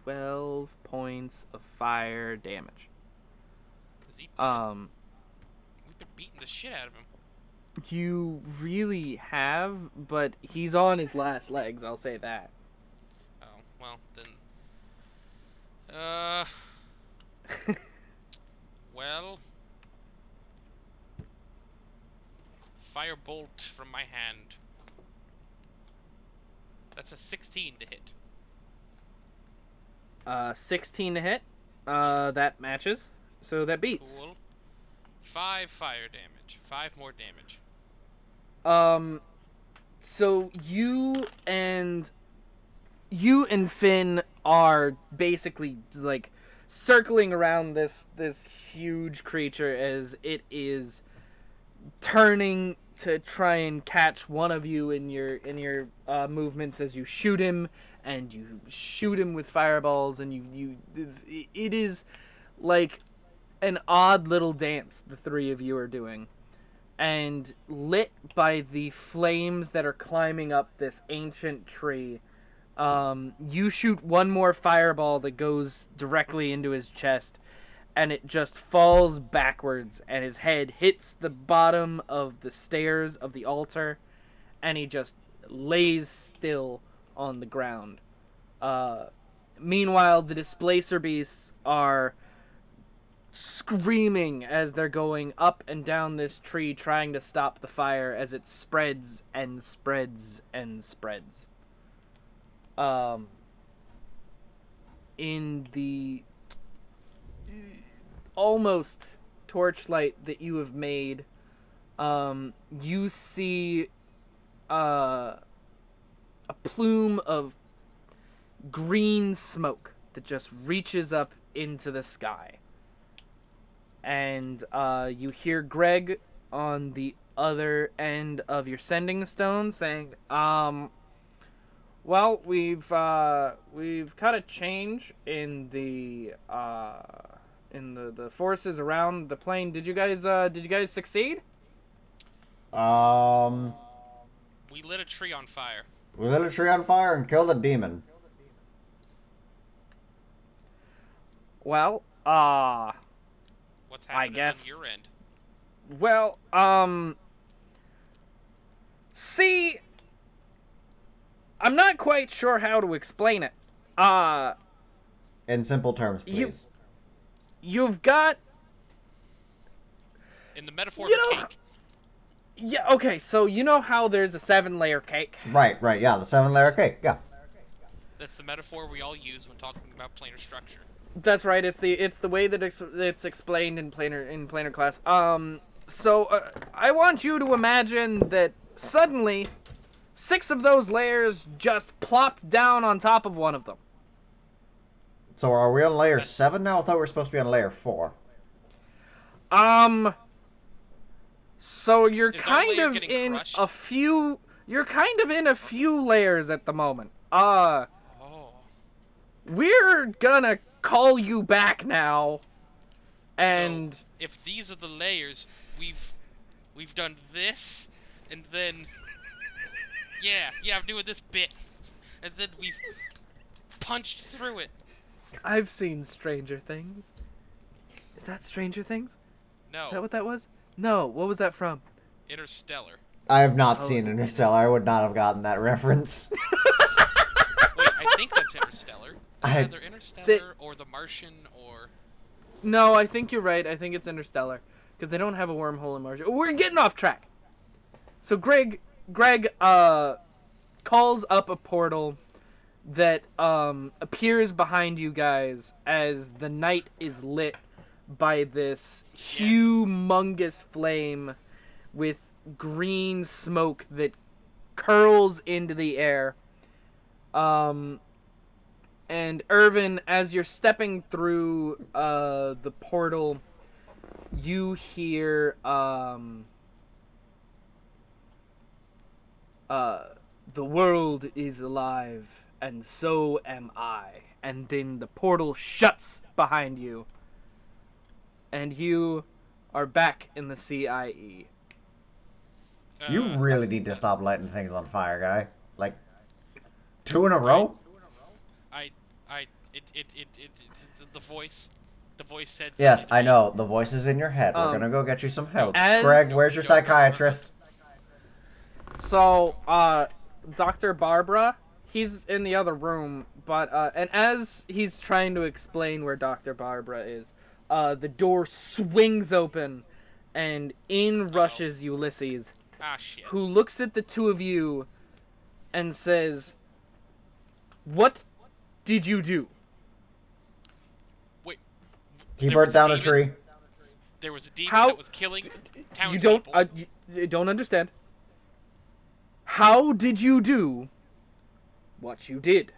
12 points of fire damage. Is he dead? We've been beating the shit out of him. You really have, but he's on his last legs, I'll say that. Oh, well, then... Well... Firebolt from my hand. That's a 16 to hit. 16 to hit. That matches. So that beats. Cool. 5 fire damage. 5 more damage. So you and Finn are basically circling around this huge creature as it is turning to try and catch one of you in your movements as you shoot him, and you shoot him with fireballs, and it is like an odd little dance the three of you are doing, and lit by the flames that are climbing up this ancient tree. You shoot one more fireball that goes directly into his chest, and it just falls backwards, and his head hits the bottom of the stairs of the altar, and he just lays still on the ground. Meanwhile, the displacer beasts are screaming as they're going up and down this tree, trying to stop the fire as it spreads and spreads and spreads. In the almost torchlight that you have made, you see a plume of green smoke that just reaches up into the sky. And you hear Greg on the other end of your sending stone saying, well, we've got a change in the forces around the plane. Did you guys succeed? We lit a tree on fire. We lit a tree on fire and killed a demon. Well, What's happening I guess on your end? Well, see, I'm not quite sure how to explain it. In simple terms, please. You've got... In the metaphor You of a know- cake. Yeah, okay, so you know how there's a 7-layer cake? Right, yeah, the 7-layer cake, yeah. That's the metaphor we all use when talking about planar structure. That's right. It's the way that it's explained in planar class. So I want you to imagine that suddenly 6 of those layers just plopped down on top of one of them. So are we on layer 7 now? I thought we were supposed to be on layer 4. So you're Is our kind layer of getting in crushed? a few. You're kind of in a few layers at the moment. Oh. We're gonna call you back now. And So, if these are the layers, we've done this, and then I'm doing this bit, and then we've punched through it. I've seen Stranger Things. Is that Stranger Things? No, Is that what that was? No. What was that from? Interstellar. I have not Oh, seen is it- Interstellar. I would not have gotten that reference. Wait, I think that's Interstellar. Either Interstellar or The Martian or... No, I think you're right. I think it's Interstellar because they don't have a wormhole in Mars. We're getting off track. So Greg calls up a portal that appears behind you guys as the night is lit by this humongous flame with green smoke that curls into the air. And Irvin, as you're stepping through the portal, you hear the world is alive, and so am I. And then the portal shuts behind you, and you are back in the CIE. You really need to stop lighting things on fire, guy. Like, 2 in a row? The voice said... Yes, something to I me. know. The voice is in your head. We're gonna go get you some help. as- Greg, where's your psychiatrist? So, Dr. Barbara, he's in the other room, but, and as he's trying to explain where Dr. Barbara is, the door swings open, and in rushes Ulysses, Ah, shit. who looks at the two of you and says, "What did you do?" Wait. He there burnt was down a demon? tree. There was a demon How- that was killing You townspeople. don't, you don't understand. How did you do what you did?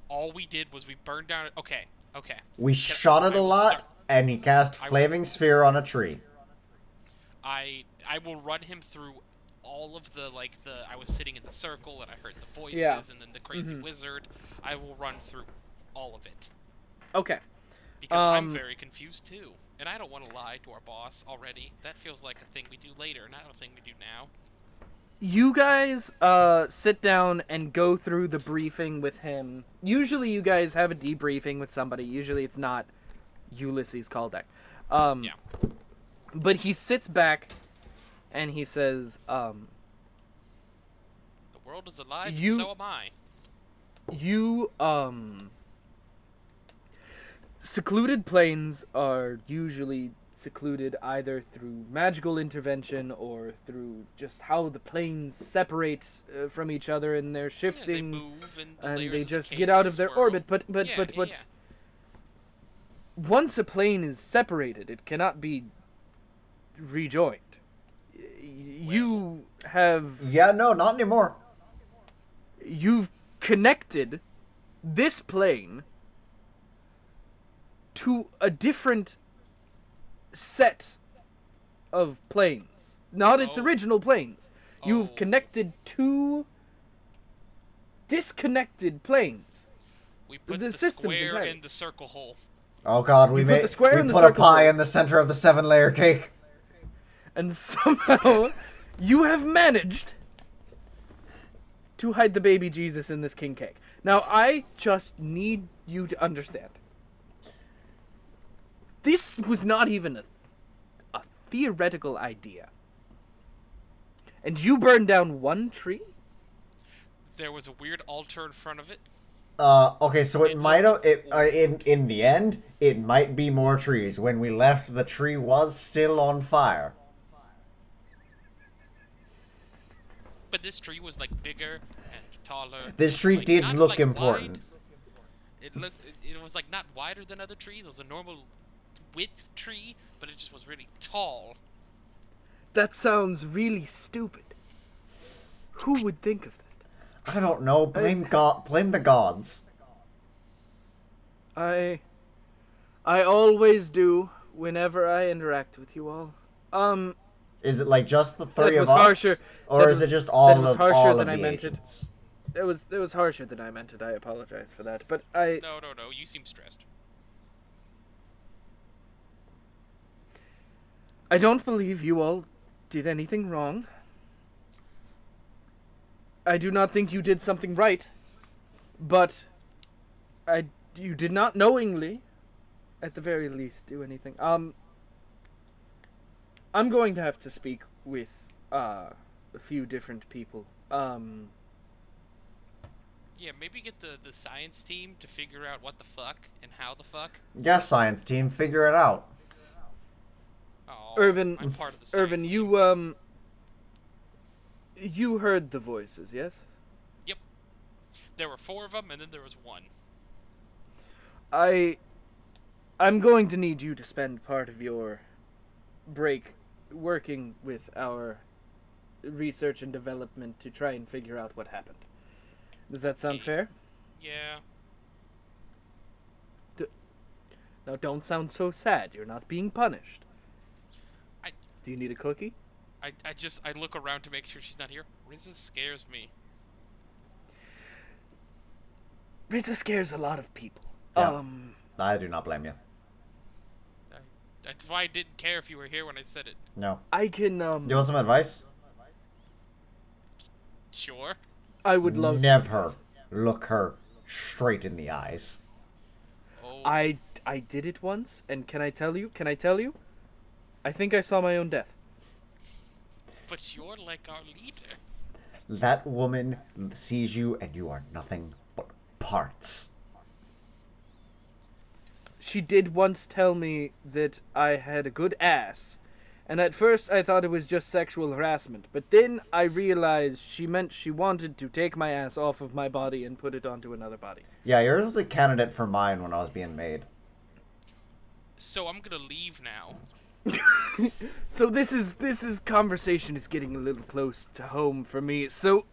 All we did was we burned down... Okay. We shot it I a will lot, start- and he cast Flaming Sphere on a tree. I will run him through all of the, I was sitting in the circle and I heard the voices Yeah. and then the crazy wizard. I will run through all of it. Okay. Because I'm very confused too. And I don't want to lie to our boss already. That feels like a thing we do later, not a thing we do now. You guys sit down and go through the briefing with him. Usually you guys have a debriefing with somebody. Usually it's not Ulysses Kaldeck. Yeah. But he sits back and he says, The world is alive You- and so am I. you, secluded planes are usually secluded either through magical intervention or through just how the planes separate from each other and they're Yeah, they shifting move and the and layers they of the just cake get out of their swirl. orbit. But Yeah. once a plane is separated, it cannot be rejoined. You have Yeah, no, not anymore. you've connected this plane to a different set of planes, not its Oh. original planes. You've Oh. connected two disconnected planes. We put the the system's square entire- in the circle hole. Oh god, we You put made the square we in the put a circle pie hole. in the center of the 7-layer cake. And somehow you have managed to hide the baby Jesus in this king cake. Now, I just need you to understand. This was not even a theoretical idea. And you burned down one tree? There was a weird altar in front of it. Okay, so it might have in the end, it might be more trees. When we left, the tree was still on fire. But this tree was bigger and taller. This tree Like, did not, look like, important. Wide. It was like not wider than other trees. It was a normal width tree, but it just was really tall. That sounds really stupid. Who would think of that? I don't know. Blame God. Blame the gods. I always do whenever I interact with you all. Is it like just the three That of was us, harsher. or That is it was- just that all was of harsher all than of I the meant it. agents? It was harsher than I meant it. I apologize for that. But I No. You seem stressed. don't believe you all did anything wrong. I do not think you did something right. But you did not knowingly, at the very least, do anything. I'm going to have to speak with a few different people. Yeah, maybe get the science team to figure out what the fuck and how the fuck. Yes, science team, figure it out. Oh, Irvin, I'm part of the science team. You heard the voices, yes? Yep. There were 4 of them, and then there was 1. I'm going to need you to spend part of your break working with our research and development to try and figure out what happened. Does that sound Okay. fair? Yeah. Now, don't sound so sad. You're not being punished. I- Do you need a cookie? I look around to make sure she's not here. Riza scares me. Rita scares a lot of people. Yeah. I do not blame you. That's why I didn't care if you were here when I said it. No. I can, You want some advice? Sure. I would love Never look her straight in the eyes. Oh. I did it once, and can I tell you? I think I saw my own death. But you're like our leader. That woman sees you and you are nothing but parts. She did once tell me that I had a good ass, and at first I thought it was just sexual harassment, but then I realized she meant she wanted to take my ass off of my body and put it onto another body. Yeah, yours was a candidate for mine when I was being made. So I'm gonna leave now. So this is conversation is getting a little close to home for me. So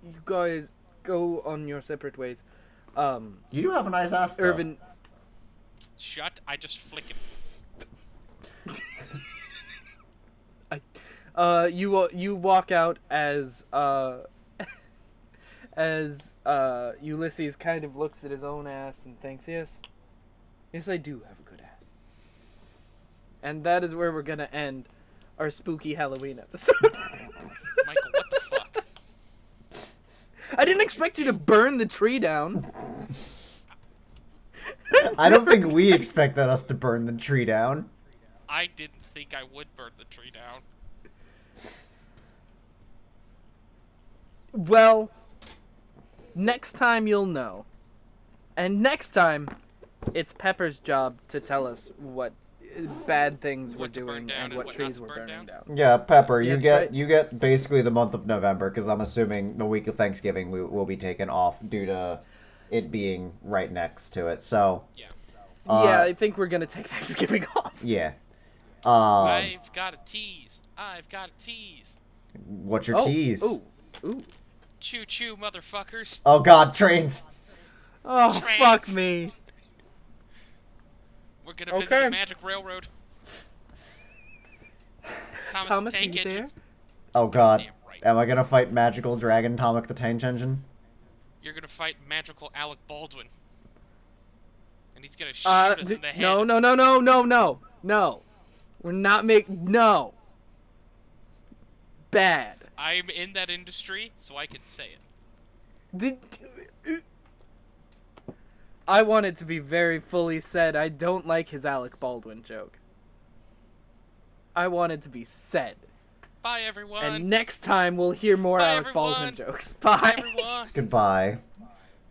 you guys go on your separate ways. You do have a nice ass, though. Irvin, Shut. I just flick him. you walk out as Ulysses kind of looks at his own ass and thinks, yes, I do have a good ass. And that is where we're gonna end our spooky Halloween episode. Michael, what the fuck? I didn't expect you to burn the tree down. I don't think we expected us to burn the tree down. I didn't think I would burn the tree down. Well, next time you'll know. And next time, it's Pepper's job to tell us what bad things we're What to burn doing down and and what what trees not to we're burn burning down. Yeah, Pepper, you That's get right. you get basically the month of November, because I'm assuming the week of Thanksgiving we will be taken off due to it being right next to it. So Yeah. Yeah, I think we're gonna take Thanksgiving off. yeah. I've got a tease. What's your tease? Ooh. Choo choo, motherfuckers. Oh God, trains. Oh, Trains. fuck me. We're gonna visit Okay. the Magic Railroad. Thomas the Thomas, are Tank you Engine. there? Oh God, Damn right. am I gonna fight Magical Dragon Tomic the Tank Engine? You're gonna fight magical Alec Baldwin. And he's gonna shoot us in the head. No. We're not no. Bad. I'm in that industry, so I can say it. I want it to be very fully said. I don't like his Alec Baldwin joke. I want it to be said. Bye, everyone. And next time we'll hear more Bye, Alec Baldwin everyone. jokes. Bye, Bye. everyone. Goodbye.